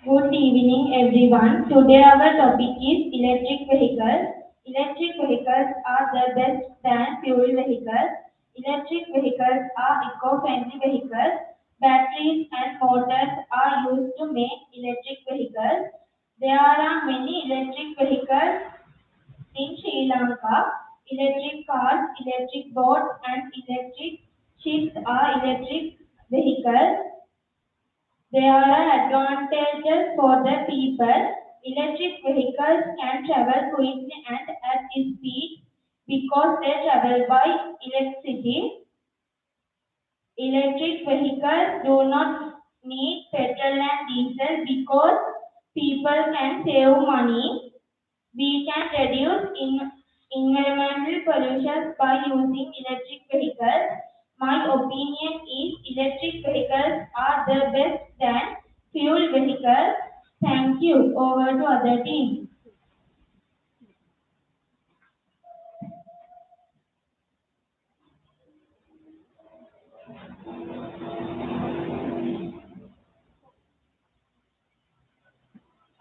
Good evening, everyone. Today our topic is electric vehicles. Electric vehicles are the best than fuel vehicles. Electric vehicles are eco-friendly vehicles. Batteries and motors are used to make electric vehicles. There are many electric vehicles in Sri Lanka. Electric cars, electric boats, and electric ships are electric vehicles. There are advantages for the people. Electric vehicles can travel quickly and at speed because they travel by electricity. Electric vehicles do not need petrol and diesel because people can save money. We can reduce environmental pollution by using electric vehicles. My opinion is electric vehicles are the best than fuel vehicles. Thank you. Over to other team.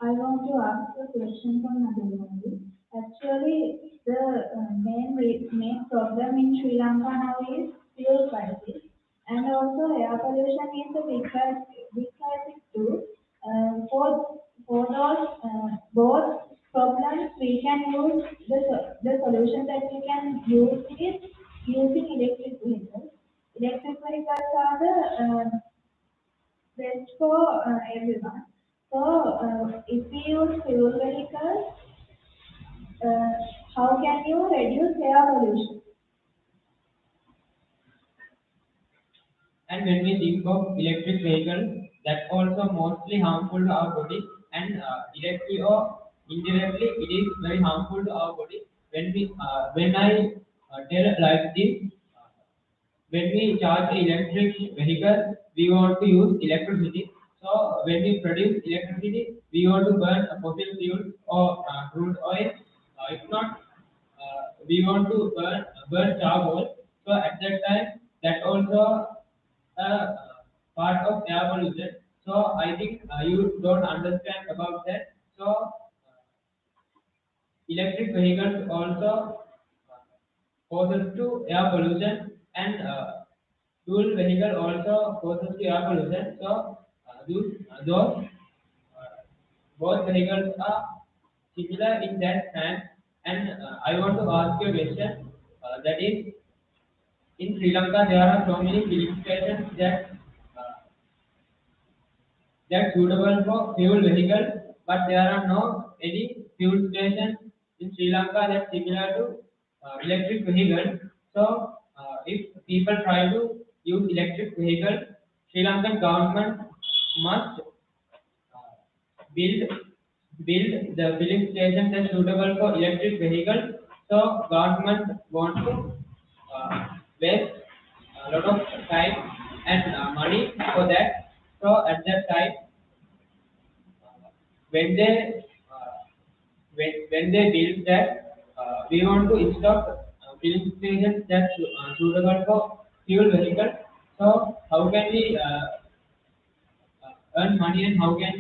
I want to ask a question from Nadine. Actually, the main problem in Sri Lanka now is fuel crisis, and also air pollution is a big crisis too. For those both problems, we can use the solution that we can use is using electric vehicles. Electric vehicles are the best for everyone. So, if we use fuel vehicles, uh, how can you reduce air pollution? And when we think of electric vehicles, that also mostly harmful to our body, and directly or indirectly, it is very harmful to our body. When I tell like this, when we charge an electric vehicle, we want to use electricity. So when we produce electricity, we want to burn a fossil fuel or crude oil. If not, we want to burn charcoal. So at that time, that also part of air pollution. So I think you don't understand about that. So electric vehicles also causes to air pollution, and fuel vehicle also causes to air pollution. So those both vehicles are similar in that sense. And I want to ask you a question. That is, in Sri Lanka, there are so many filling stations uh, that suitable for fuel vehicles, but there are no any fuel stations in Sri Lanka that similar to electric vehicles. So, if people try to use electric vehicles, Sri Lankan government must build build the filling stations that suitable for electric vehicles. So government want to waste a lot of time and money for that. So at that time, when they when they build that, we want to install filling stations that suitable for fuel vehicles. So how can we earn money, and how can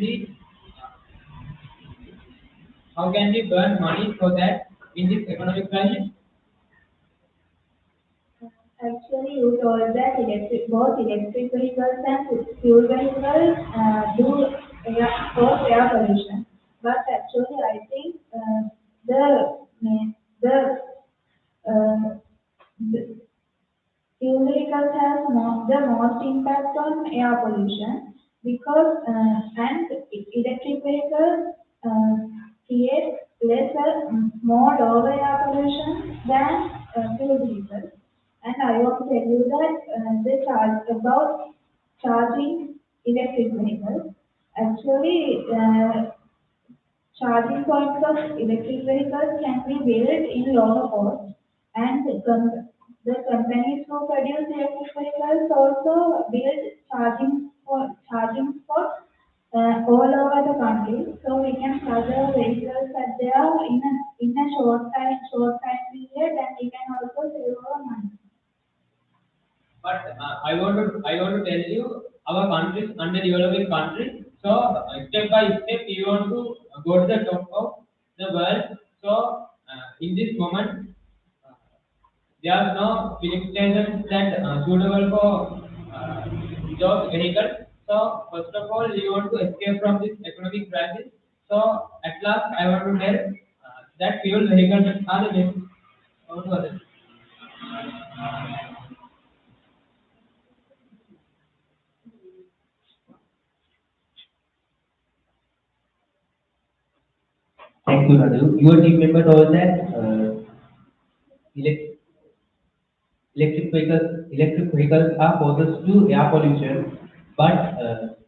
we burn money for that in this economic crisis? Actually, you told that both electric vehicles and fuel vehicles cause air pollution. But actually, I think the uh, the fuel vehicles has the most impact on air pollution because electric vehicles create more lower air pollution than fuel vehicles. And I want to tell you that the charge about charging electric vehicles. Actually, charging points of electric vehicles can be built in lower cost, and the companies who produce electric vehicles also build charging spots all over the country, so we can charge our vehicles at there in a short time period, and we can also save our money. But I want to tell you, our country is underdeveloping country. So step by step, we want to go to the top of the world. So in this moment, uh, there are no filling stations that suitable for those vehicles. So first of all, we want to escape from this economic crisis. So at last, I want to tell that fuel vehicles are the best. How to others? Thank you, Raju. Your team member told that elect- electric vehicles are causes to air pollution, but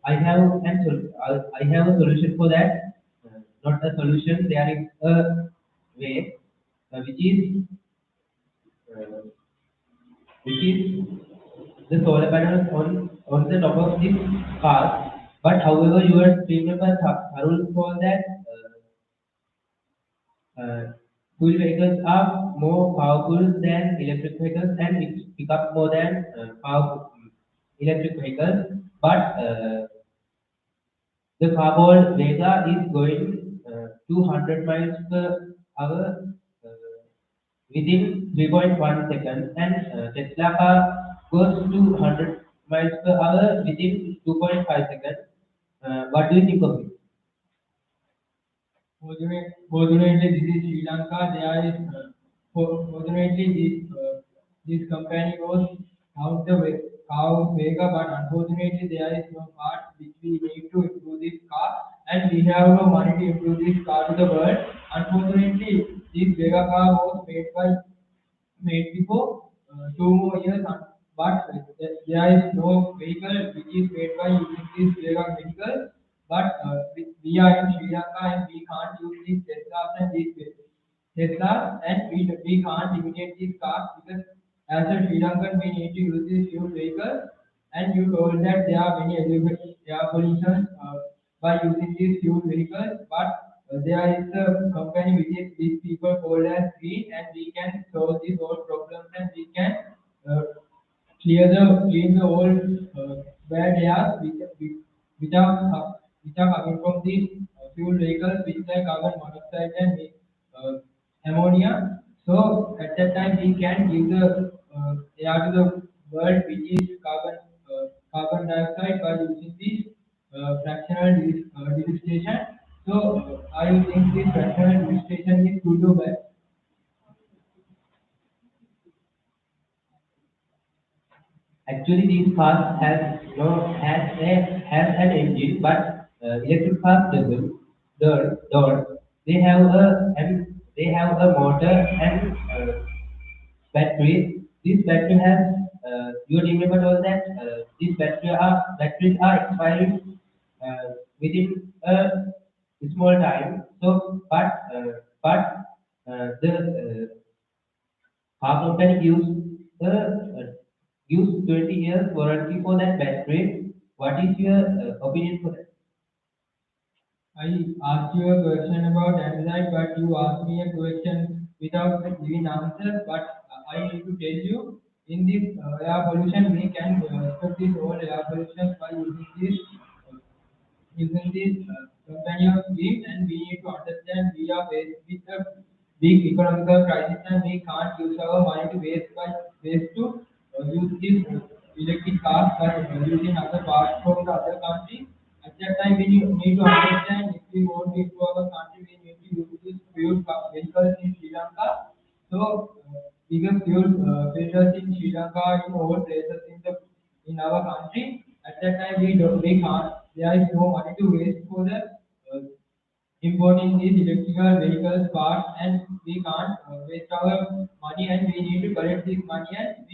I have a solution for that. Not a solution. There is a way which is uh, which is the solar panels on the top of this car. But however, your team member Harul told that. Fuel vehicles are more powerful than electric vehicles, and it pick up more than powerful electric vehicles. But The car called Vega is going 200 miles per hour within 3.1 seconds, and Tesla car goes to 100 miles per hour within 2.5 seconds. What do you think of it? Fortunately, this is Sri Lanka. There is fortunately this company was out the way, out Vega, but unfortunately there is no part which we need to improve this car, and we have no money to improve this car to the world. Unfortunately, this Vega car was made before 2 more years, but there is no vehicle which is made by using this Vega vehicle. But we are in Sri Lanka and we can't use these Teslas and these Tesla, and we can't imitate these cars because as a Sri Lankan we need to use these fuel vehicles, and you told that there are many air pollution by using these fuel vehicles, but there is a company which is these people called as green, and we can solve these all problems, and we can uh, clean the old bad air which which are coming from these fuel vehicles which like carbon monoxide and uh, ammonia. So at that time we can give the air to the world which is carbon dioxide by using this fractional distillation. So I think this fractional distillation is good or bad. Actually, these cars has an engine, but electric cars doesn't. Don't. They have a motor and battery. This battery has you remember all that these batteries are expiring within a small time. So, but the car company gives 20 years warranty for that battery. What is your opinion for that? I asked you a question about Android, but you asked me a question without giving answer. But I need to tell you, in this air pollution, we can stop this whole air pollution by using this company of scheme, and we need to understand we are faced with a big economical crisis, and we can't use our money to waste to use these electric cars by using other parts from the other country. At that time, we need to understand if we want to improve our country, we need to use these vehicles in Sri Lanka. So, biggest fuel filters in Sri Lanka, in all places in our country. At that time, we can't. There is no money to waste for the importing these electrical vehicles parts, and we can't waste our money, and we need to collect this money, and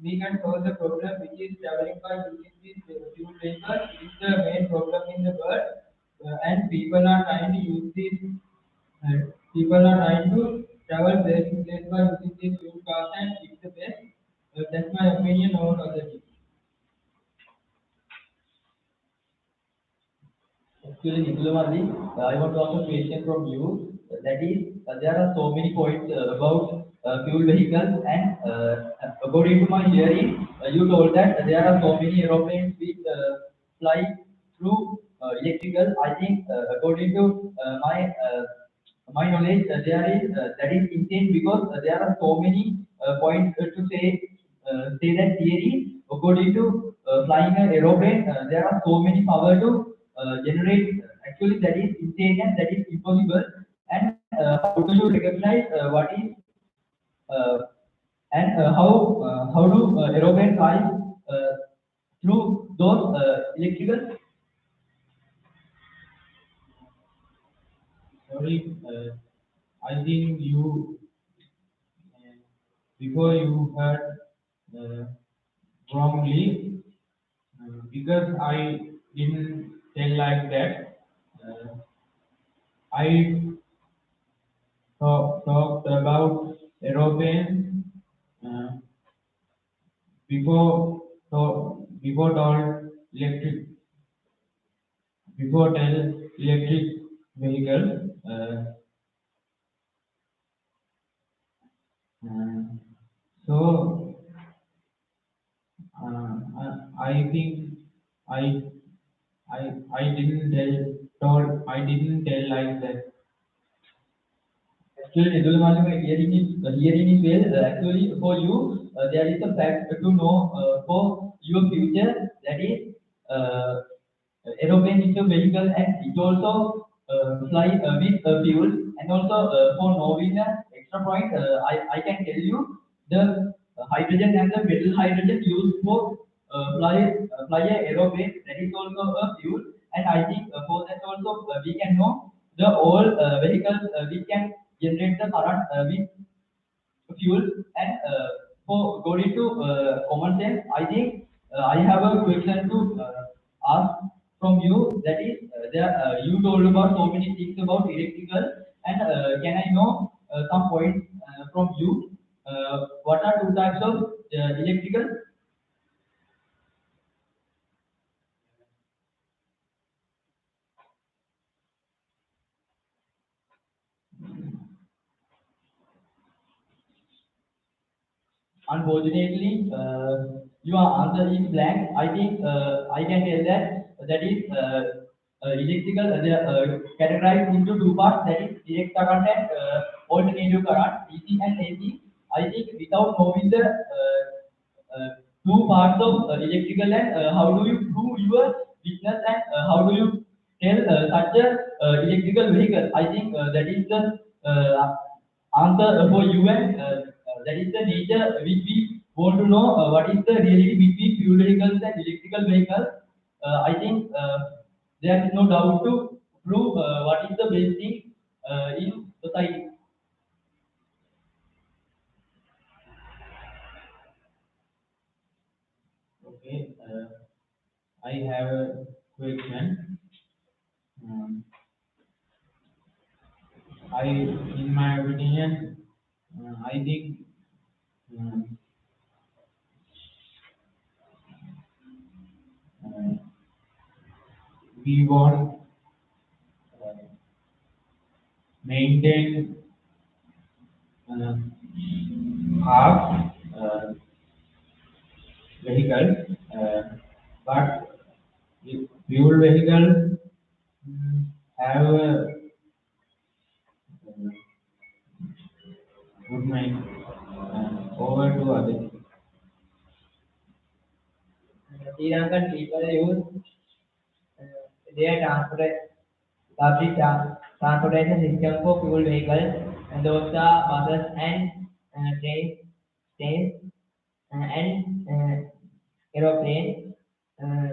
we can solve the problem which is traveling by using these fuel vehicles. It is the main problem in the world, and people are trying to use these. People are trying to travel place to place by using these fuel cars, and it's the best. That's my opinion on other things. Actually, Nikhil, I want to ask a question from you. That is, there are so many points about fuel vehicles, and according to my hearing, you told that there are so many aeroplanes which fly through electrical. I think, according to my knowledge, there is that is insane because there are so many points to say that theory. According to flying an aeroplane, there are so many power to generate. Actually, that is insane and that is impossible. And how do you recognize what is uh, and how do aeroplane fly uh, through those electrical? Sorry, I think you before you heard uh, wrongly because I didn't tell like that. I talked about aeroplanes uh, before told electric before tell electric vehicle. Uh, so I think I I didn't tell like that. Actually, Nidul Malum, hearing is well. Actually, for you, there is a fact to know for your future. That is, uh, aeroplane is a vehicle and it also fly with fuel. And also for knowing an extra point, I can tell you the hydrogen and the metal hydrogen used for fly a aeroplane. That is also a fuel. And I think for that also we can know the all vehicles we can generate the current with fuel. And for going to common sense, I think I have a question to ask from you. That is, you told about so many things about electrical, and can I know some points from you? What are two types of electrical? Unfortunately, your answer is blank. I think I can tell that that is electrical. They are categorized into two parts. That is direct current and alternative current, DC and AC. I think without knowing the two parts of electrical and how do you prove your business and how do you tell such a electrical vehicle? I think that is the answer for you, and that is the nature which we want to know what is the reality between fuel vehicles and electrical vehicles. I think there is no doubt to prove what is the best thing in society. Okay, I have a question. Um, in my opinion, I think um, uh, we want uh, maintain uh, half vehicle, but if fuel vehicle have good mind over to others. Sri Lankan people use their transportation system for fuel vehicles, and those are buses and trains and aeroplanes. Uh,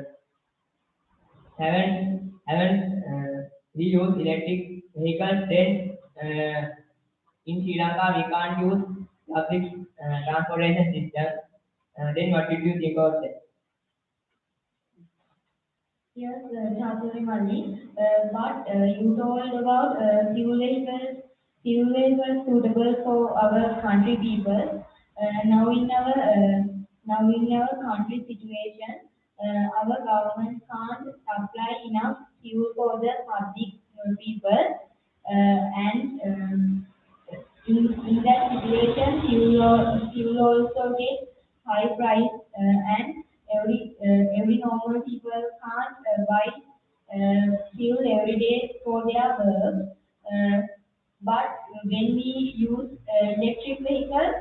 haven't we use electric vehicles? Then in Sri Lanka we can't use public transportation system. Then what did you think of that? Yes, Chaturmali, but you told about fuel vehicles suitable for our country people. Now in our country situation, our government can't supply enough fuel for the public people, and in that situation, fuel also gets high price, and every normal people can't buy fuel every day for their work. Uh, but when we use electric vehicles,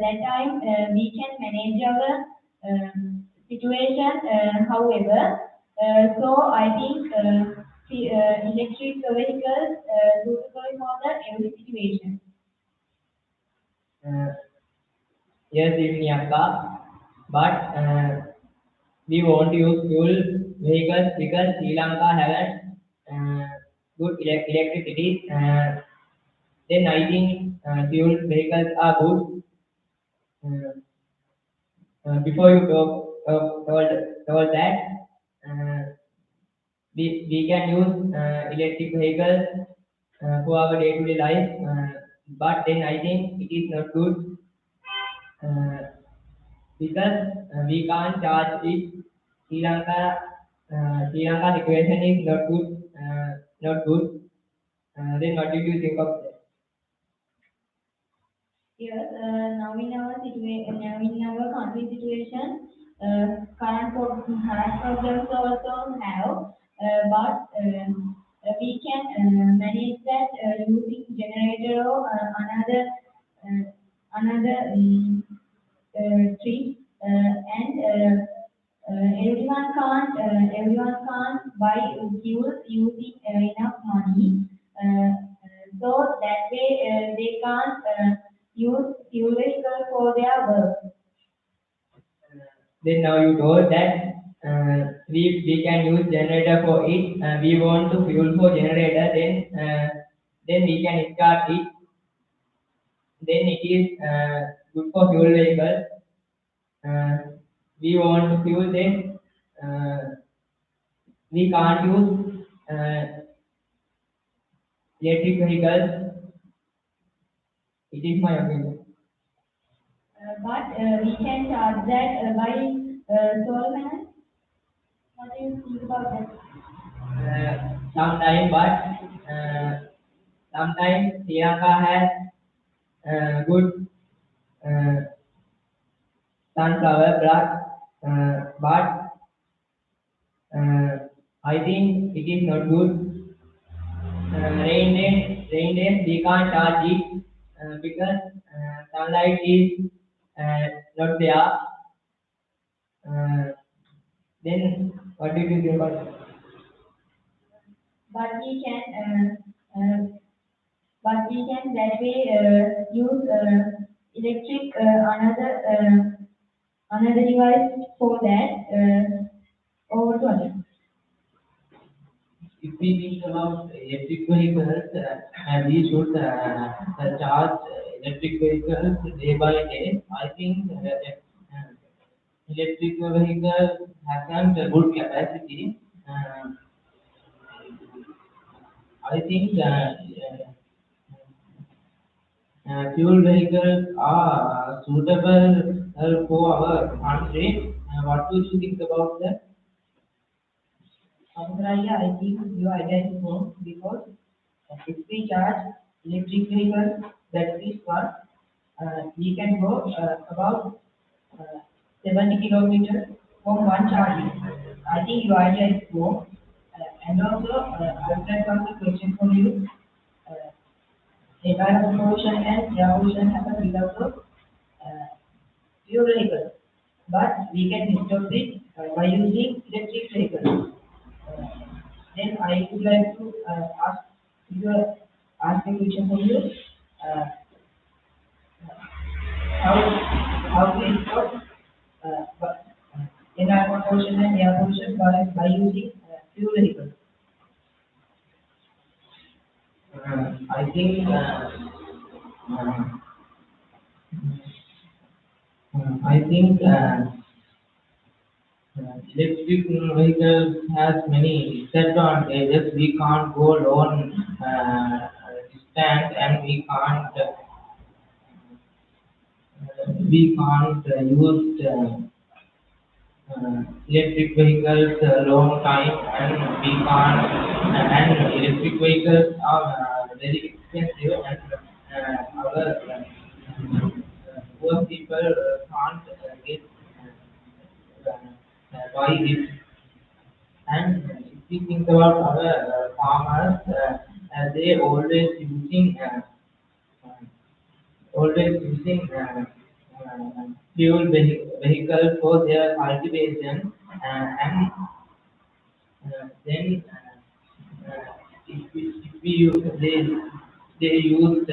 that time we can manage our situation. However, so I think electric vehicles suitable for the every situation. Uh, yes, in Yanka, but we won't use fuel vehicles because Sri Lanka haven't good electricity. Then I think fuel vehicles are good. Uh, before you told that, uh, we can use electric vehicles for our day-to-day life, but then I think it is not good uh, because we can't charge it. Sri Lanka, Sri Lanka situation is not good. Not good. Then what did you think of that? Yes, now in our country situation, current problems also have, but we can manage that using generator or another tree, and everyone can't buy fuels using enough money. So that way they can't use fuel vehicle for their work. Then now you told that we can use generator for it. We want to fuel for generator. Then we can start it. Then it is good for fuel vehicle. Uh, we want to fuel then we can't use electric vehicles. It is my opinion. But we can charge that by solar panels. What do you think about that? Sometime, but sometimes Sri Lanka has good sunflower but I think it is not good. Rain days we can't charge it because sunlight is not there. Uh, then what do you think about it? But we can that way use electric another device for that over to others. If we think about electric vehicles, we should charge electric vehicles day by day. I think electric vehicles have a good capacity. I think fuel vehicles are suitable for our country. What do you think about that? Australia, I think your idea is wrong because if we charge electric vehicles, batteries one, we can go about 70 kilometers from one charging. I think your idea is wrong. And also, I would like to ask a question for you. Uh, Environment pollution and air pollution happen without the fuel vehicles. But we can stop it by using electric vehicles. Uh, then I would like to you, ask a question for you. Uh, how we stop but, environment pollution and air pollution by using fuel vehicles? I think I think electric vehicles has many disadvantages. We can't go long distance, and we can't use electric vehicles a long time, and we can't and electric vehicles are very expensive, and our poor people can't get buy it. And if we think about our farmers, they uh, always using vehicle for their cultivation, and then if we use they use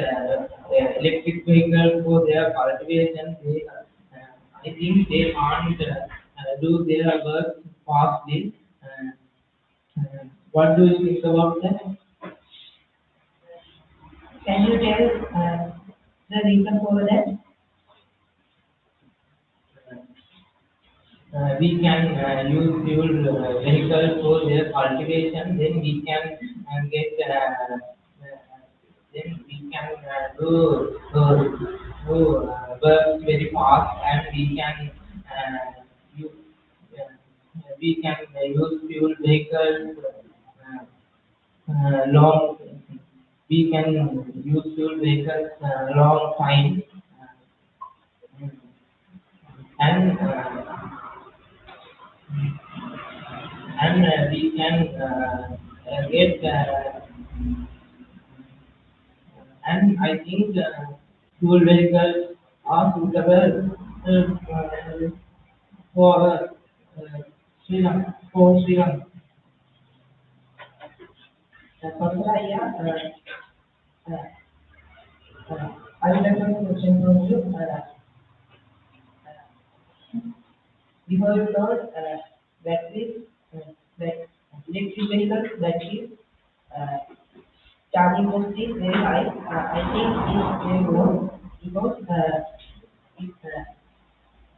electric vehicle for their cultivation. I think they can't do their work fastly. What do you think about that? Can you tell the reason for that? We can use fuel vehicles for their cultivation. Then we can get then we can do work very fast, and use, we can use fuel vehicles long. We can use fuel vehicles long time, and and we can get and I think fuel vehicles are suitable for Sri Lanka. For Sri Lanka. Pastor, yeah, I would like to ask a question from you. Before you told batteries, that electric vehicles, batteries, uh, charging cost is very high. I think it's very low because if, uh,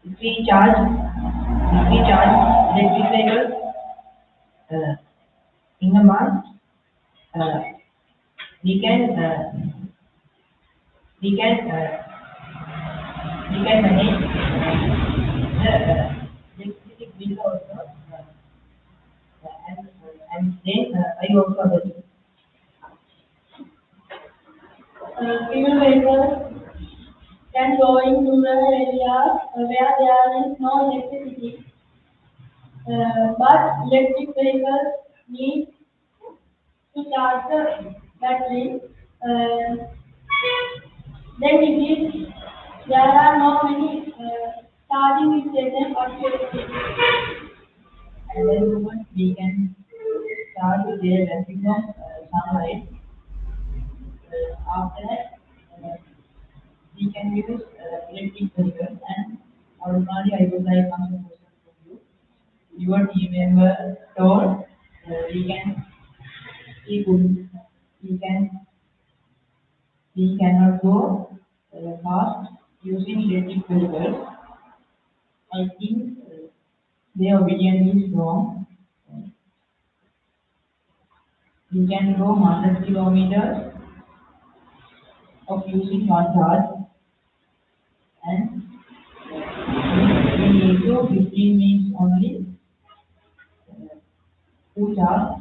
if we charge electric vehicles uh, in a month, uh, we can uh, we can we can manage the electricity bill also, and then I also agree. Fuel vehicles can go in rural areas where there is no electricity. But electric vehicles need to charge the battery. Uh, then it is there are no many charging stations or And then moment we can start with the battery from sunlight. After that, we can use electric vehicles. And originally, I would like to ask a question from you. Your team member told we can we could we can we cannot go fast using electric vehicles. I think their opinion is wrong. We can go 100 kilometers of using one charge, and we need to 15 minutes only to charge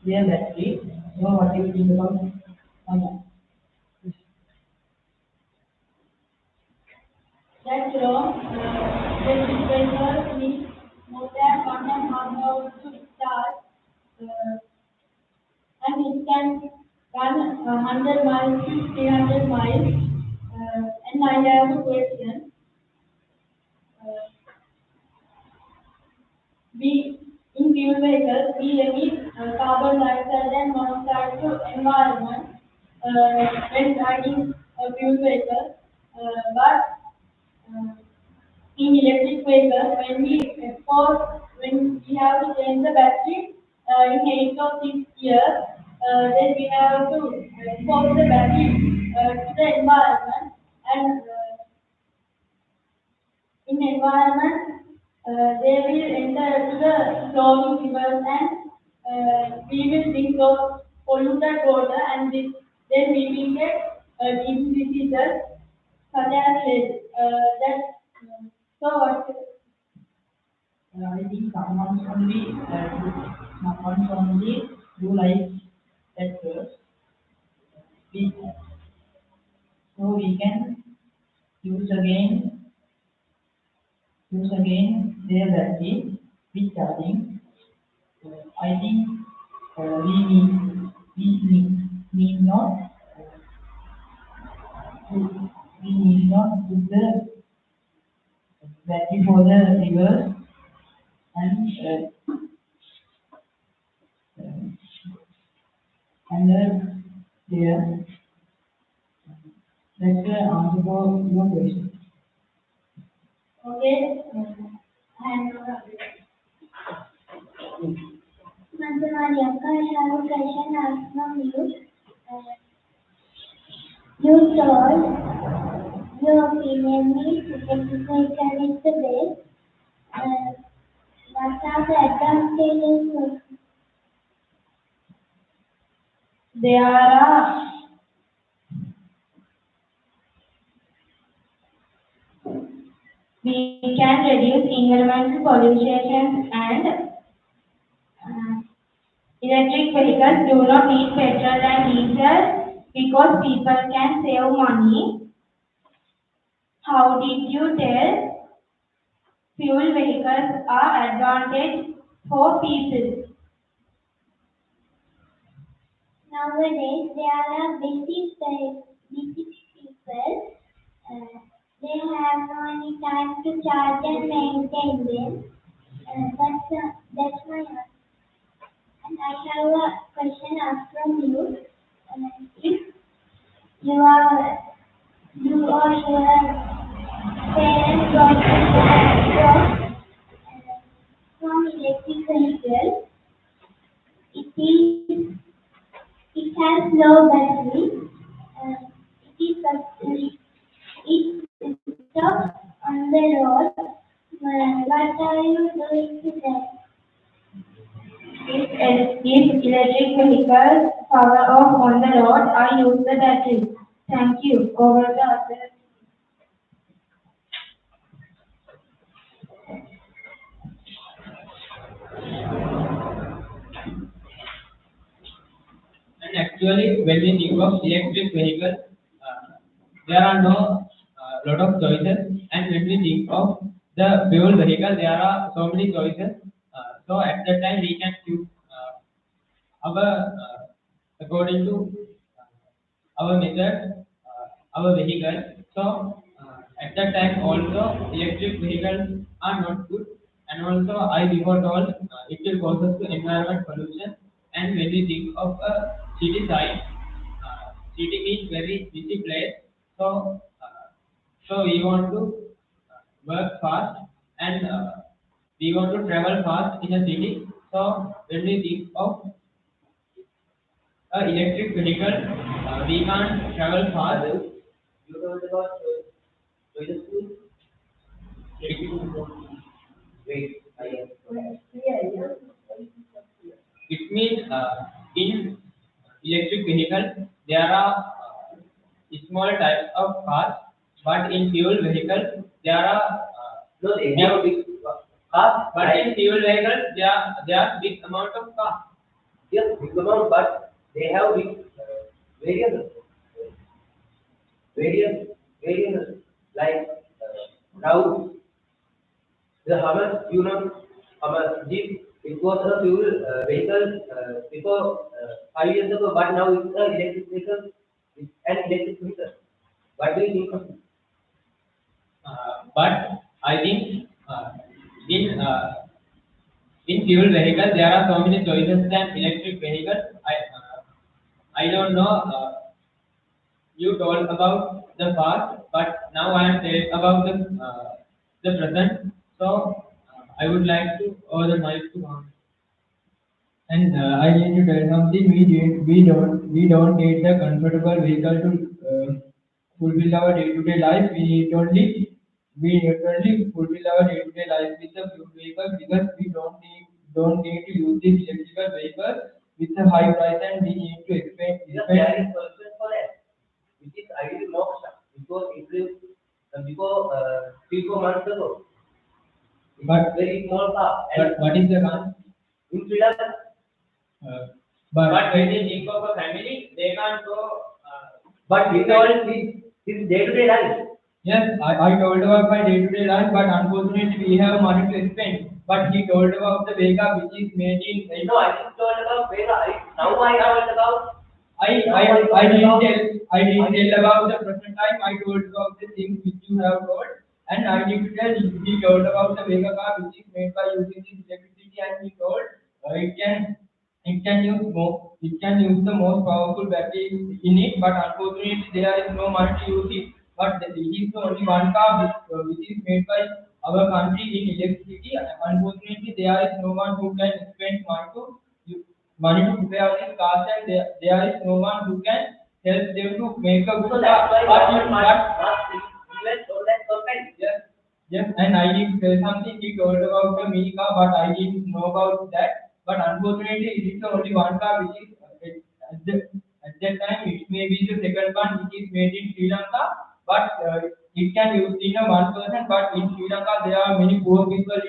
their battery. So what do you think about that? that's wrong. Electric vehicles need more than 1.5 hours to charge. Uh, and it can run 100 miles to 300 miles. And I have a question. Uh, we in fuel vehicles we emit carbon dioxide and monoxide to environment when driving a fuel vehicle. But in electric vehicles, when we have to change the battery in 8 or 6 years, then we have to expose the battery to the environment and in environment they will enter to the flowing rivers and we will drink those polluted water and then we will get diseases such as lead. So what I think someone's only do like that first. We, so we can use again their battery with charging. I think we need not we need not put the battery for the rivers and there. That's the answer for your question. okay and Maria, I have a question asked from you. You told your opinion is education is the best. What are the advantages? There are we can reduce environmental pollution and electric vehicles do not need petrol and diesel because people can save money. How did you tell fuel vehicles are advantage for people? Nowadays, there are busy people. Uh, they have no any time to charge and maintain them. That's my answer. And I have a question asked from you. If you are you or your parents got to from electric vehicle, it is it has low battery. It stops on the road. What are you doing to that? If electric vehicles power off on the road, I use the battery. Thank you. Over the other. And actually, when we think of electric vehicles, there are no lot of choices. And when we think of the fuel vehicle, there are so many choices. So at that time, we can choose our according to our method, our vehicle. So at that time, also electric vehicles are not good. And also, I before told it will cause us to environment pollution. And when we think of a city side, city means very busy place. So, so we want to work fast and we want to travel fast in a city. So when we think of a electric vehicle, we can't travel fast. You told about choices to wait. It means in electric vehicle there are small types of cars, but in fuel vehicle there are No, they have a big car, but in fuel vehicle there are big amount of cars. yes, big amount, but they have big various, various, various, like now the Hummer, you know, Hummer Jeep, it was a fuel vehicle before 5 years ago, but now it's an electric vehicle, it's an electric vehicle. What do you think of it? But I think in in fuel vehicle there are so many choices than electric vehicle. I don't know. You told about the past, but now I am telling about the present. So I would like to or the mic to on. And I need to tell something. We don't need the comfortable vehicle to fulfill our day-to-day life. We need only fulfill our day-to-day life with the fuel vehicle because we don't need to use this electrical vehicle with a high price and we need to Yes, expend. there is solution for that, which is ideally moksha, which was introduced before 3 4 months ago. It's But very small car, and but what is the one? in Sri Lanka, Uh, but when they think of a family, they can't go. but he told his day-to-day life. Yes, I told about my day-to-day life, but unfortunately we have money to spend. But he told about the Vega which is made in. No, I didn't told about Vega. Now I told about. I didn't tell about the present time. I told about the things which you have told, and I need to tell. He told about the Vega car which is made by using this electricity, and he told it can use the most powerful battery in it, but unfortunately there is no money to use it. But it is the only one car which is made by our country in electricity. Unfortunately, there is no one who can spend money to prepare these cars, and there is no one who can help them to make a So good that's car. why But, government must invest on that company. yes, yes, and I did say something. He told about the mini car, but I didn't know about that. But unfortunately, it is the only one car which is at, the, at that time. It may be the second one which is made in Sri Lanka, but it can use in a 1%. But in Sri Lanka, there are many poor people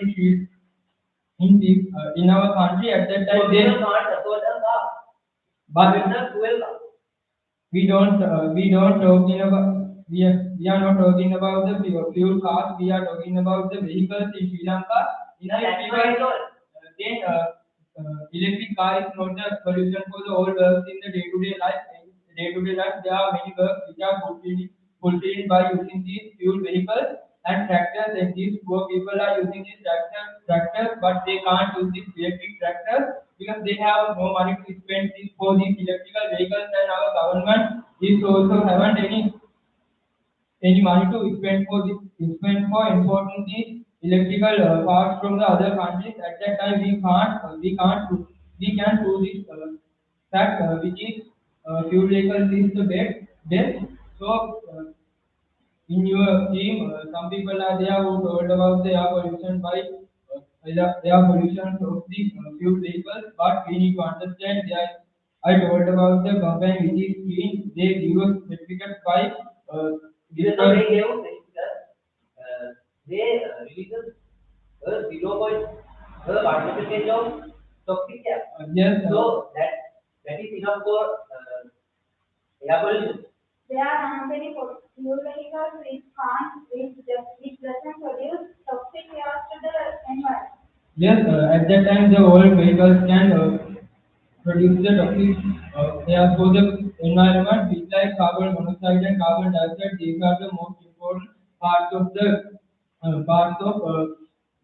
in our country at that So time. we They, can't afford a car. but We have 12 cars. we don't talk in about. we are not talking about the fuel cars. We are talking about the vehicles in Sri Lanka. In Yeah, these that's people, why I told. then electric car is not the solution for the all works in the day-to-day life. In day-to-day life, there are many works which are fulfilled by using these fuel vehicles and tractors. And these poor people are using these tractors, but they can't use these electric tractors because they have no money to spend for these electrical vehicles, and our government is also haven't any money to spend for importing the electrical parts from the other countries. At that time, we can't do this fact which is fuel vehicles is the best. So in your team, some people are there who told about the air pollution by air pollution of the fuel vehicles, but we need to understand that I told about the company which is clean. They give us certificate by uh, Even though they gave they releases a 0.1% of toxic gas. yes, So that is enough for air pollution. There are not many fuel vehicles which doesn't produce toxic gas to the environment. yes, at that time the old vehicles can produce the toxic air for the environment, which like carbon monoxide and carbon dioxide. These are the most important parts of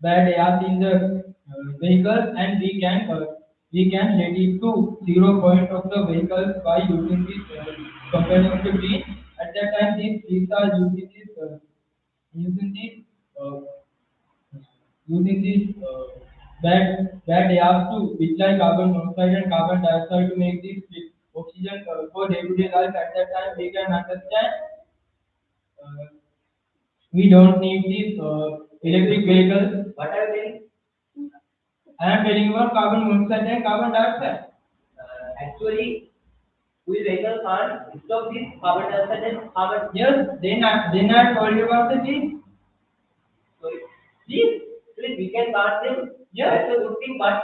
bad air in the vehicles, and we can let it to 0 point of the vehicles by using this company of the green. At that time, these are using this. Using these bad airs to which like carbon monoxide and carbon dioxide to make this oxygen for day-to-day life. At that time, we can understand uh, we don't need these electric vehicles. What are they? I am telling about carbon monoxide and carbon dioxide. Actually, we vehicles can't stop this carbon dioxide and carbon. Yes, then I told you about the trees. So these trees we can plant them. Yeah. That's a good thing, but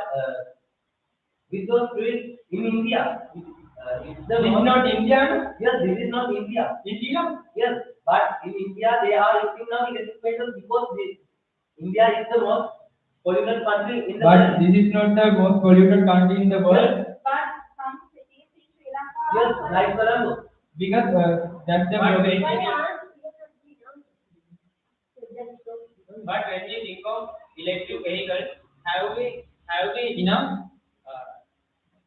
with those trees in India, it's the This is not India, no? yes, this is not India. In Sri Lanka. Yes, but in India they are using now electric vehicles because India is the most polluted country in the But world. this is not the most polluted country in the world. But some cities in Sri Lanka Yes, are like Colombo. Because that's the But problem. But when we think of electric vehicles, have we enough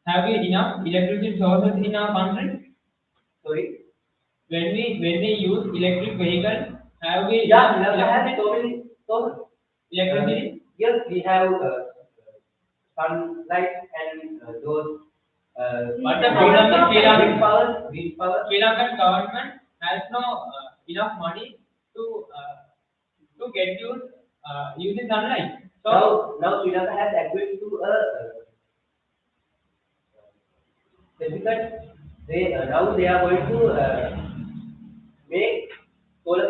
have we enough electricity sources in our country? Sorry. When we use electric vehicles, have we Yeah, enough we have electricity? so many sources. Electricity? Yes, we have sunlight and those. But the problem is Sri Lanka. Wind power. Sri Lankan government has no enough money to get using sunlight. So Now Sri Lanka has agreed to a certificate. Now they are going to make solar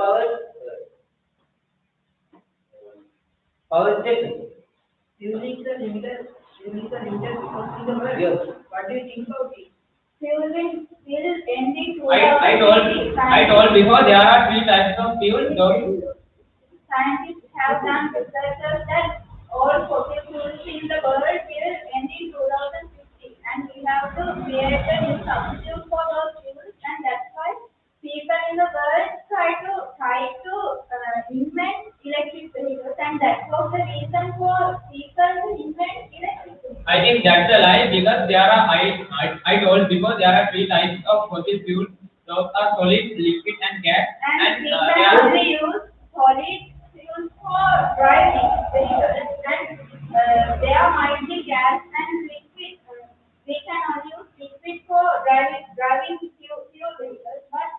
power station. Using the limited resources in the world. Yes. What do you think about it? fuel ending I told before there are three types of fuel. So Scientists have done researches that all fossil fuels in the world will end in 2050, and we have to create a new substitute for those fuels, and that's why people in the world try to invent electric vehicles, and that was the reason for people to invent electric vehicles. I think that's a lie because there are I told before there are three types of fossil fuels. Those are solid, liquid, and gas. And we There can are only use solid fuels for driving vehicles, and there might be gas and liquid. We can only use liquid for driving fuel vehicles, but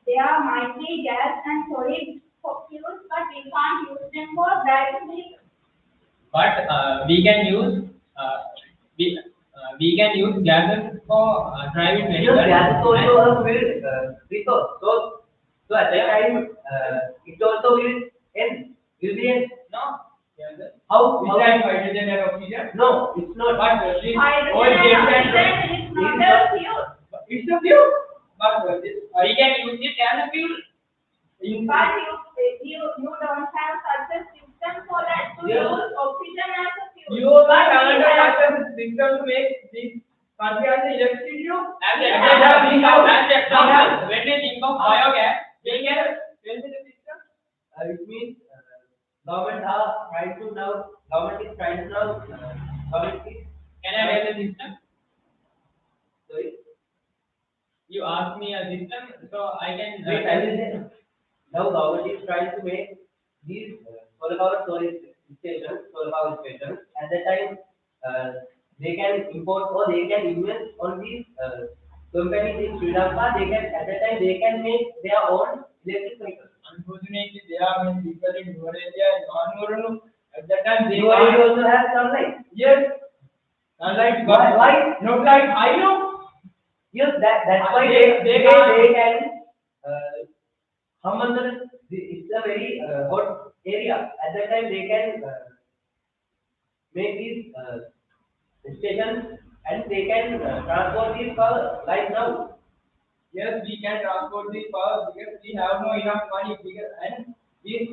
there might be gas and solid fuels, but we can't use them for driving vehicles. but we can use we can use gases for driving Yes, vehicles. gas is also a field resource. So at that time, it also will end. Will be end. No. How? Which type hydrogen and oxygen? No, it's not. But this Hydrogen oil gas and and oxygen is not a fuel. it's a fuel. but we can use it as a fuel. But you don't have such a system for that to use oxygen as a fuel. You also But have we a have- such a system to make this country as electricity. As We an have- example, when we think of biogas, we can tell me the system. It means government are trying to now. Government is trying to now. Government is. Can I tell the system? Sorry. You ask me a system, so I can Wait, I will say. Now government is trying to make these solar power storage stations, solar power stations. At that time, they can import or they can invest on these companies in Sri Lanka. They can at that time they can make their own electric vehicles. Unfortunately, there are many people in rural area and non-rural. At that time, they You already also have sunlight. yes, sunlight. Why? Not like I know. Yes, that's why They they can come under. It's a very hot area. At that time, they can make these stations and they can transport these power like now. Yes, we can transport this power because we have no enough money. Because and this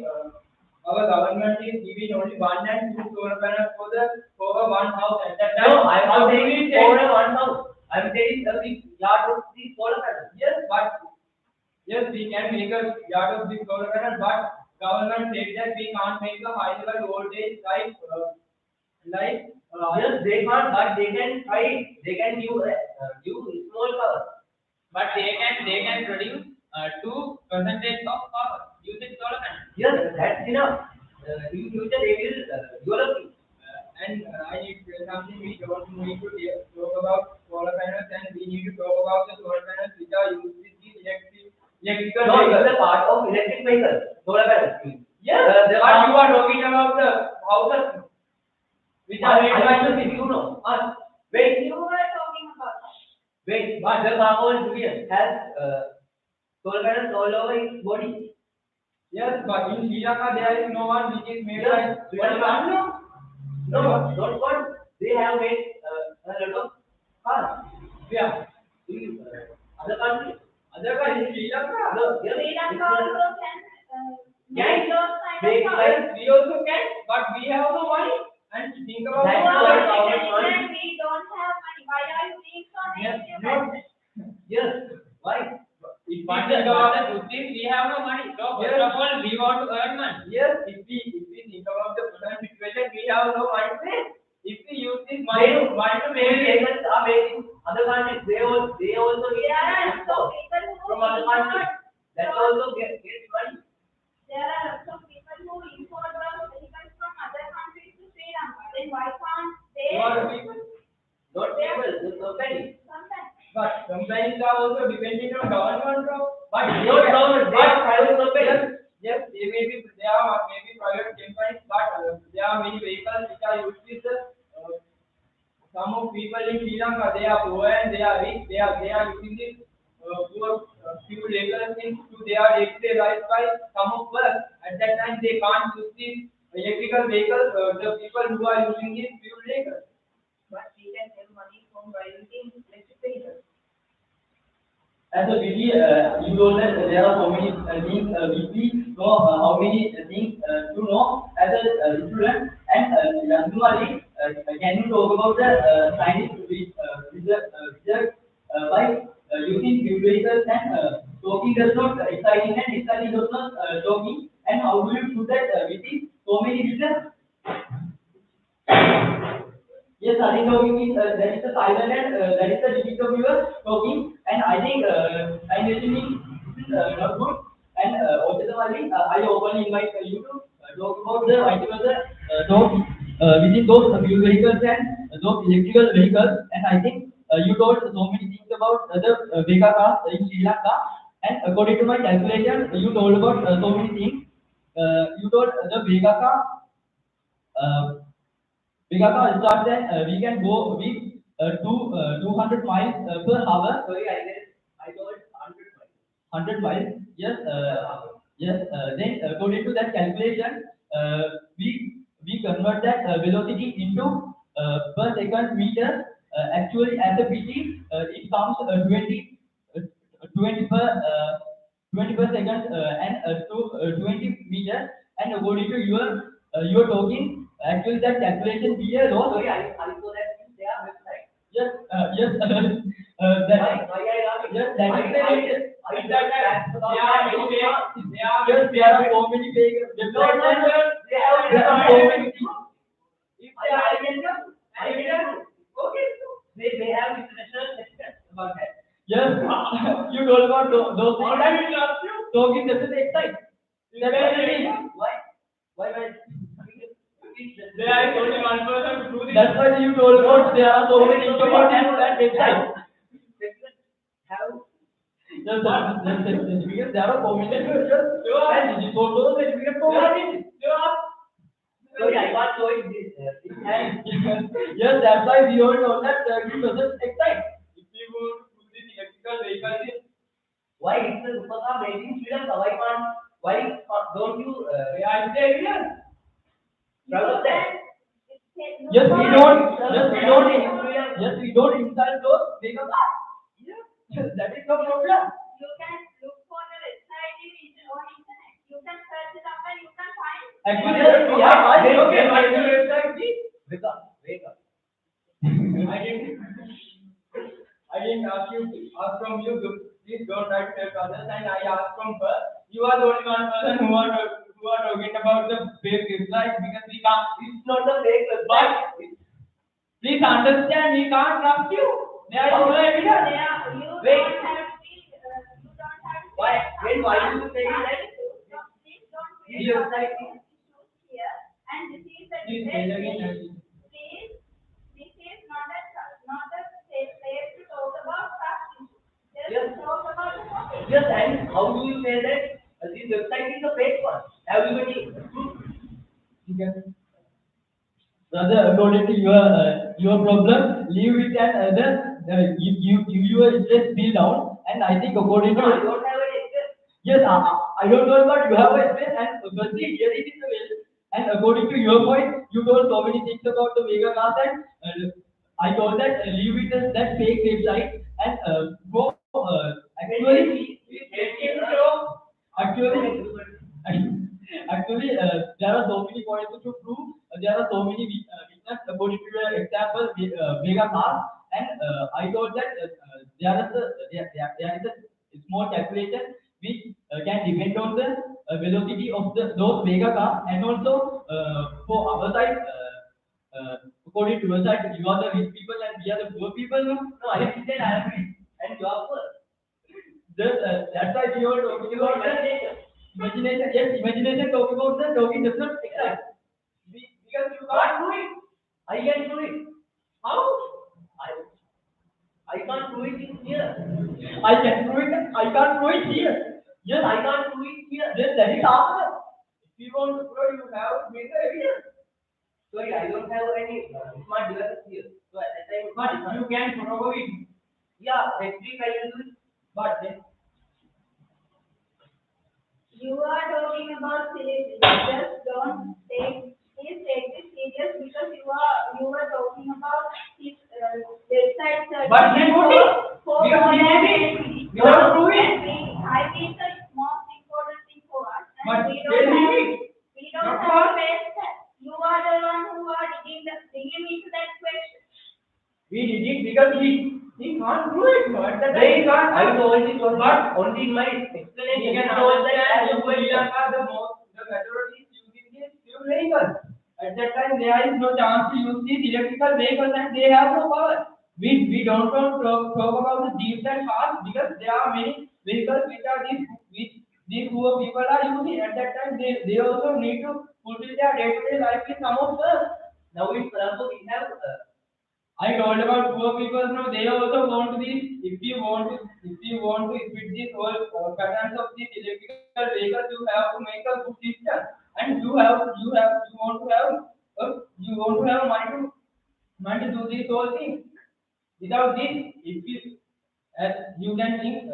our government is giving only 1 and 2 solar panels for one house. At that time, No, I'm how not do saying we for take? one house. I'm saying the big yard of these solar panels. Yes, but yes, we can make a yard of this solar panel, but government said that we can't make a high level voltage like Yes, they can't, but they can try. They can use small power. but they can produce 2% of power using solar panel. Yes, that's enough. In future, they will develop it. I need to tell something. We don't need to talk about solar panels, and we need to talk about the solar panels which are used with the electrical No, vehicles. it's a part of electric vehicles. Solar panels. Yes, there but are- you are talking about the houses which are made by the city. you know. Wait, You were talking about that. wait. But the Bangladesh Julian has solar panels all over his body. Yes, but in Sri Lanka there is no one which is made Yes, by Sri Lanka. No, not one. They have made a lot of cars. Yeah. In other countries. Otherwise in Sri Lanka. No, yes, Sri Lanka it's- also can make those kind they of like- cars. We also can, but we have no money. And think about That's You why are government saying wants- that we don't have money. Why are you being so Yes, negative? no. Yes. Why? If we think about the good things, we have no money. So first of all, we want to earn money. Yes, if we think about the present situation, we have no money. If we use this money to Many make vehicles are made in other countries. They also There are need lots of import people who from other import- countries. That also get money. There are lots of people who import those vehicles from other countries to Sri Lanka. Then why can't they? Who are the people? Not people, the company. Sometimes. But companies are also depending on government. But Not government, they are private companies. Yes, there are maybe private companies, but there are many vehicles which are used with some of people in Sri Lanka. They are poor and they are rich. They are using this poor fuel vehicles into their day-to-day life by some of us. At that time, they can't use these electrical vehicles. The people who are using these fuel vehicles. But we can earn money from buying electric vehicles. As a VP, you told that there are so many things VP know how many things to know as a student. And Yantumali, can you talk about the science research by using fuel vehicles and talking does not exciting and exciting does not talking, and how do you do that with so many reasons? Yes, I think talking is that is the silent and that is the limit of your talking, and I think time listening is not good. And also, I openly invite you to talk about the vice versa talk within those fuel vehicles and those electrical vehicles. And I think you told so many things about the Vega cars in Sri Lanka. And according to my calculation, you told about so many things. You told the Vega car. Because start that we can go with 200 miles per hour. Sorry, I told 100 miles. 100 miles. Yes. Yes. Then according to that calculation, we convert that velocity into per second meter. Actually, as a PT, it comes 20 20 per 20 per second and to 20 meters. And according to your talking, actually that calculation be a loss. Sorry, I saw that in their website. Yes, yes, that, yes, that is the latest. I that There are many ways. Yes, there are so many ways. No, they have There are so many things. if they are evidence, okay, so they have international certificates about that. Yes, you told about those All things. right, we love you. Talking doesn't take time. That's what it is. Why? There is only one person to do this. That's why you told about there are so many information that website. Have Yes, because there are so many certificates. And you told those certificates for what it is. sorry, I was showing this. And Yes, that's why we all know that it doesn't take time. If you want to do this electrical vehicle, why it's a supercar made in Sri Lanka? Why don't you I say yes. travel there? Yes, we don't. Yes, we don't install those vehicle cars. Yes, that is no problem. You can look for the website on internet. You can search it up and you can find. Actually, we have five website. Wake up. I didn't ask from you. Please don't try to help others. And I asked from her. You are the only one person who are talking about the fake website because we can't. It's not the fake website. Please understand, we can't trust you. There is no evidence. You Wait. don't have to be. You don't have to. Why? Why do you say that? Please don't This create website issues here. And this is the Please debate. say again. Please, this is not a safe place to talk about trust issues. Just Yes. talk about the topic. Yes, and how do you say that this website is a fake one? Have you any proof? Brother, according to your problem, leave it and other. Your interest be down, and I think according to No, I don't have any access. yes, I don't know about you have a space, and firstly here it is the way. And according to your point, you told so many things about the Vega class, and I told that leave it as that fake website, and go actually. Actually, there are so many points to prove. There are so many witness according to the example Vega class, and I told that there is a small calculation which can depend on the velocity of those Vega cars, and also for our side. According to your side, you are the rich people and we are the poor people. No, No, I said I am rich and you are poor. That's why we are talking about the imagination. Yes, imagination talking about the talking does not exist. Because you Can't can't do it. I can do it. how? I can't do it in here. I can do it. I can't do it here. Yes, I can't do it here. yes, that is answer. If you want to prove, you have to make the evidence. Sorry, I don't have any smart devices here. So at that time, But you can prove it. yeah, next week I will do it. But then, You are talking about seriously. Just don't please take this serious because you were talking about his website search. But he put it. For Because he more put than it. 10 You have to prove it. I think the most important thing for us. And But we they don't did have it. we don't Not have us. space that. You are the one who are digging into that question. We did it because he can't do it. No, at that time Wait, he can't. I told it only, But only in my we explanation. can I told that understand I in am Sri going Lanka the majority is using the fuel vehicles. At that time there is no chance to use these electrical vehicles and they have no power. We don't want to talk about the jeeps and cars because there are many vehicles which poor people are using. At that time they also need to fulfill their day-to-day life with some of the. Now in Colombo we have I told about poor people. No, they also want this. If you want to fit this whole patterns of these electrical vehicles, you have to make a good system, and you want to have money to do this whole thing. Without this, if you as you can think,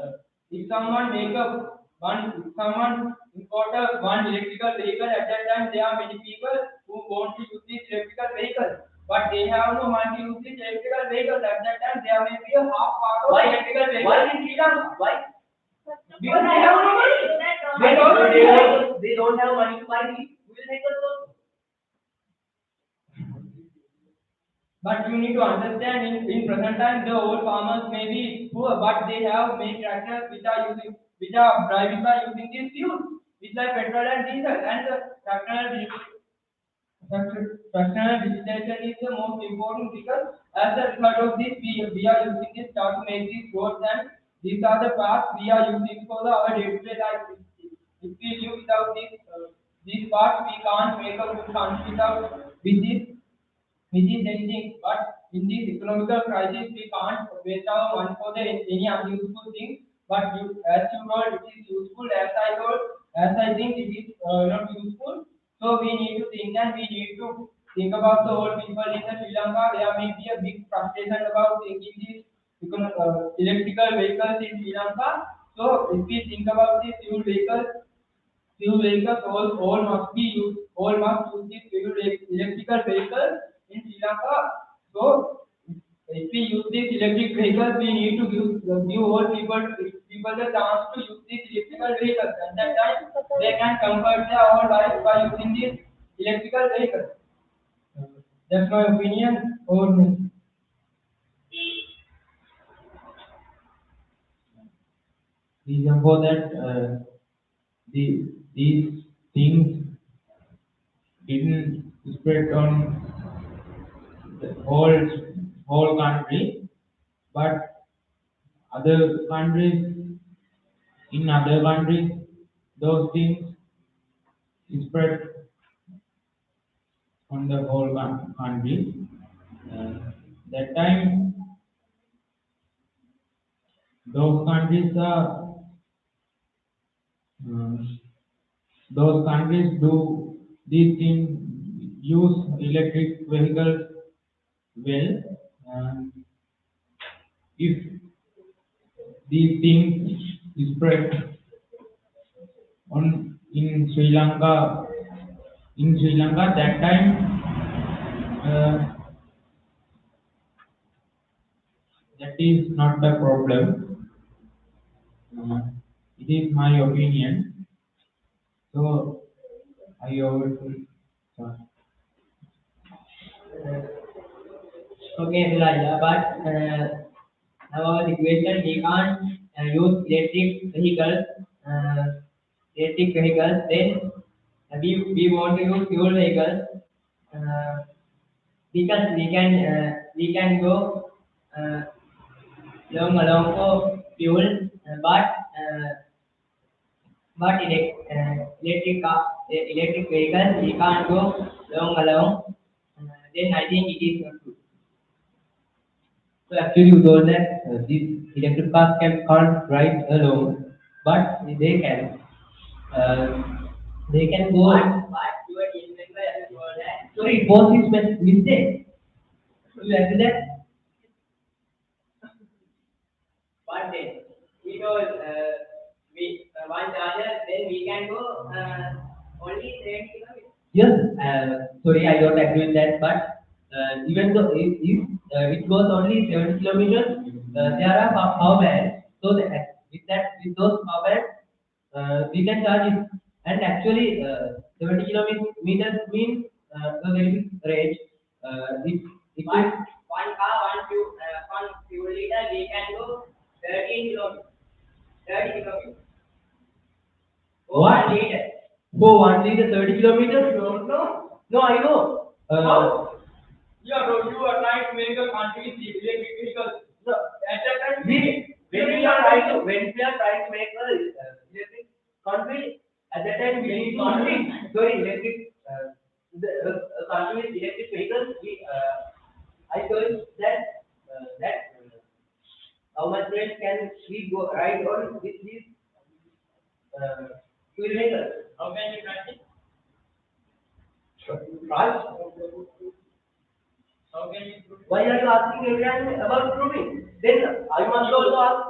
if someone import one electrical vehicle at that time, there are many people who want to use this electrical vehicle, but they have no money to use this electrical vehicle. At that time, there may be a half part of Why? electrical vehicle Why? in Sri Lanka. Why? Because they have no money. But they don't have money to buy these fuel vehicles also. But you need to understand in present time the old farmers may be poor, but they have many tractors which are driving by using these fuels, which like petrol and diesel, and the fractional vegetation is the most important because as a result of this we are using this start to make these roads, and these are the parts we are using for our day-to-day life. If we live without these parts, we can't make a good country with this anything. But in this economical crisis, we can't waste our money for any unuseful thing. But as you told, it is useful. As I think it is not useful. So we need to think, and we need to think about the old people in the Sri Lanka. There may be a big frustration about thinking these electrical vehicles in Sri Lanka. So if we think about these fuel vehicles, all must be used, all must use these electrical vehicles in Sri Lanka. So if we use these electric vehicles, we need to give all people the chance to use these electrical vehicles. At that time, they can comfort their whole life by using these electrical vehicles. That's my opinion. Reason for that, these things didn't spread on the whole country, but other countries in other countries those things spread on the whole country. Uh, that time those countries are uh, those countries do these things use electric vehicles well. If these things spread on in Sri Lanka that time, that is not the problem. It is my opinion. So I over to sorry. Okay, Elijah, but now our situation we can't use uh, electric vehicles. Then we want to use fuel vehicles uh, because we can go uh, along for fuel, but electric vehicles we can't go along. Then I think it is not good. So actually, you told that these electric cars can't ride alone, but uh, they can go. But your inventor told that. So it was his mistake. So you agree that? But then he told one charger, then we can go only 7 kilometers. Yes, sorry, I don't agree with that. But even though if it goes only 7 kilometers, there are power banks. So with those power banks, we can charge it. And actually, 70 kilometers means a very big range. It but is one car, one fuel liter, we can go 13 kilometers. 30 kilometers. For What? 1 liter. For 1 liter, 30 kilometers? You don't know? No, I know. How? You are trying to make a country electric vehicles. No, At that time, when we are trying to make a electric country, at that time we need country. Sorry, electric. Country with electric vehicles. I told that how much range can we go ride on with these fuel vehicles? how can you try it? Right? How can you prove it? Why are you asking everyone about proving? Then I must also ask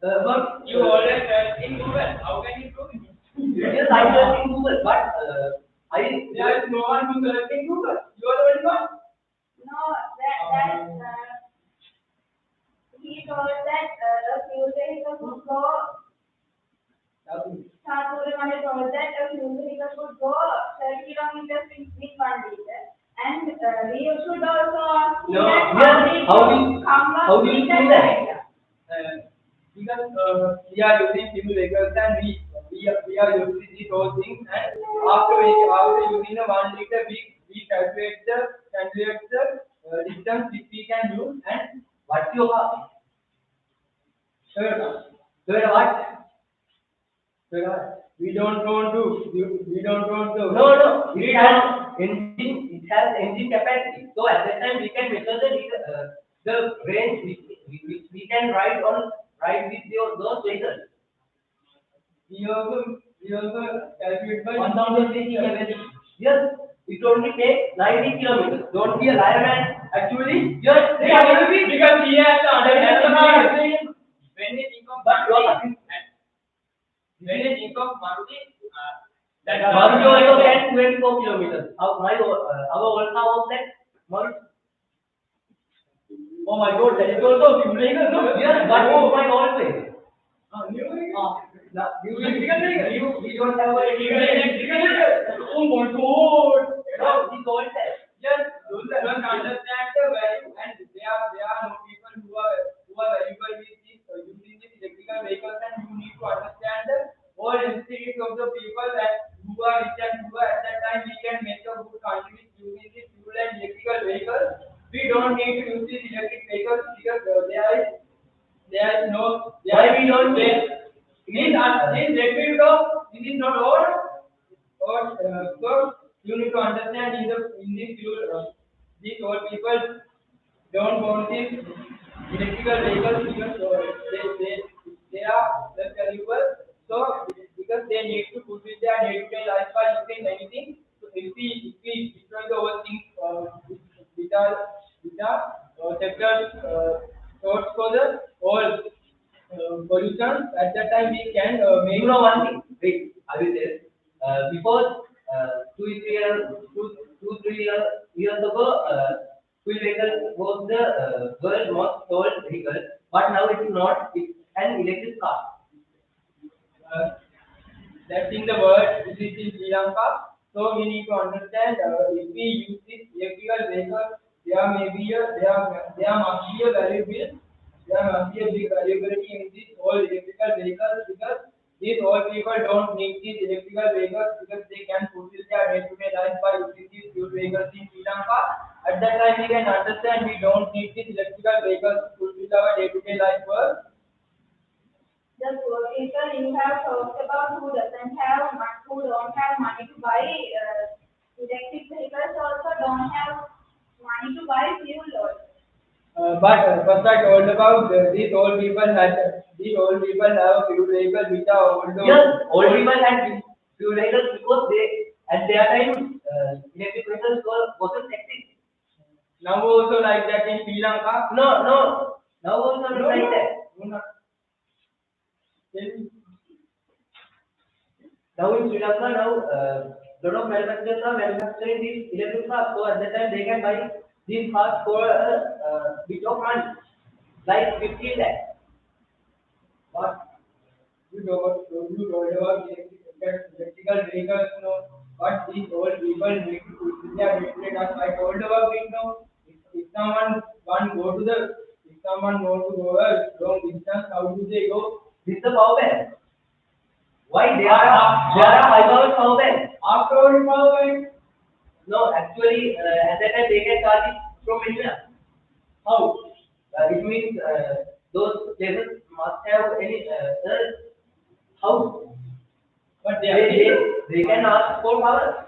about. You always in Google. How can you prove it? Yes, I search in Google, but There is no one who search in Google. You are the only one. No, he told that the fuel vehicle would go Sadhguru Maharaj told that a fuel vehicle could go 30 kilometers with 1 liter, and we should also ask No, that yes, how do you, come how up do you with do that that? idea. Because we are using fuel vehicles and we are using these whole things, and after using the 1 liter we calculate the distance which we can use. And What's your car? uh, Toyota what? we don't want to No, no, it has engine capacity. So at that time we can measure the range which we can ride with those vehicles. we also calculate by 1000 cc capacity. Yes, it only takes 90 kilometers. Don't be a liar, man. Actually, yes, because he has to understand about when we think of but you are talking. when we think of Maruti, that Maruti also can 24 kilometers. Our old car was that Maruti. Oh my God, that is also fuel vehicle, no? Yes, but it's my old way. new We don't have a Oh my God! No, it's old that. Just don't understand the value, and there are no people who are valuable with this using these electrical vehicles, and you need to understand the whole instinct of the people that who are rich and poor. At that time, we can make a good country using this fuel and electrical vehicles. We don't need to use these electric vehicles because there is no. Why we don't This let me talk. This is not all. So you need to understand in this fuel, these old people don't want these electrical vehicles because they are less valuable. So because they need to fulfill their day-to-day life by using anything. So if we destroy the whole thing with our sector source for the whole pollution, at that time we can make. You know one thing. Wait, I will tell. Before 2 3 years ago, fuel vehicle was the world's most sold vehicle, but now it is not. It's an electric car. That's in the world, this is in Sri Lanka. So we need to understand if we use this electrical vehicle, there must be a valuable, there must be a big valuability in this whole electrical vehicles because these old people don't need these electrical vehicles because they can fulfill their day-to-day life by using these fuel vehicles in Sri Lanka. At that time, we can understand we don't need these electrical vehicles to fulfill our day-to-day life work. The poor people you have talked about who don't have money to buy electric vehicles also don't have money to buy fuel also. But first I told about these old people have a few vehicles which are older. Yes, old people had fuel vehicles because they at their time electric vehicles wasn't exist. Now also like that in Sri Lanka. No, no. Now also not No, like no. that. No, no. Now in Sri Lanka, lot of manufacturers are manufacturing these electric cars. So at that time they can buy these cars for a bit of money, like 15 lakhs. What you told about electrical vehicles, what these old people need to fulfill their day-to-day task. I told about it, if someone want to go a long distance, how do they go? This is the power bank. Why there are 5 hours power bank? After all, power bank. No, actually at that time they can charge it from anywhere. How? It means those places must have any house. But They can ask for power.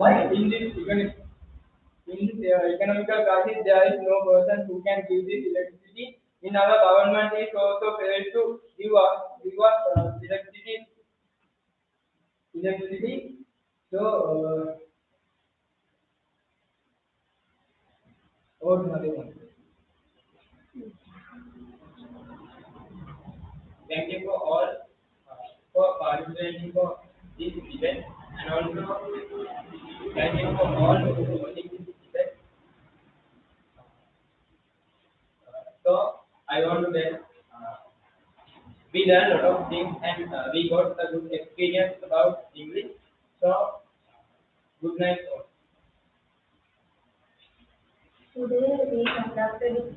why in this economical crisis there is no person who can give this electricity. In our government is also failed to give us electricity. So or another one. Thank you for all for participating for this event, and also thank you for all who watching this event. So I want to tell we learned a lot of things and we got a good experience about English. So, good night all. Today we conducted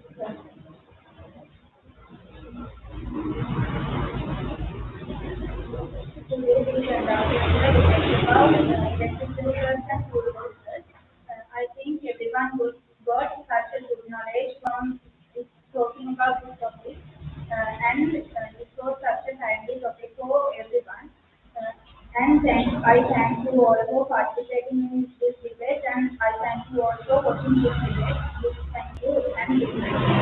Today we conducted about electric vehicles and food vehicles. I think everyone got such a good knowledge from talking about this topic, and it was such a timely topic for everyone. I thank you all for participating in this debate, and I thank you all for watching this debate. Thank you and good night.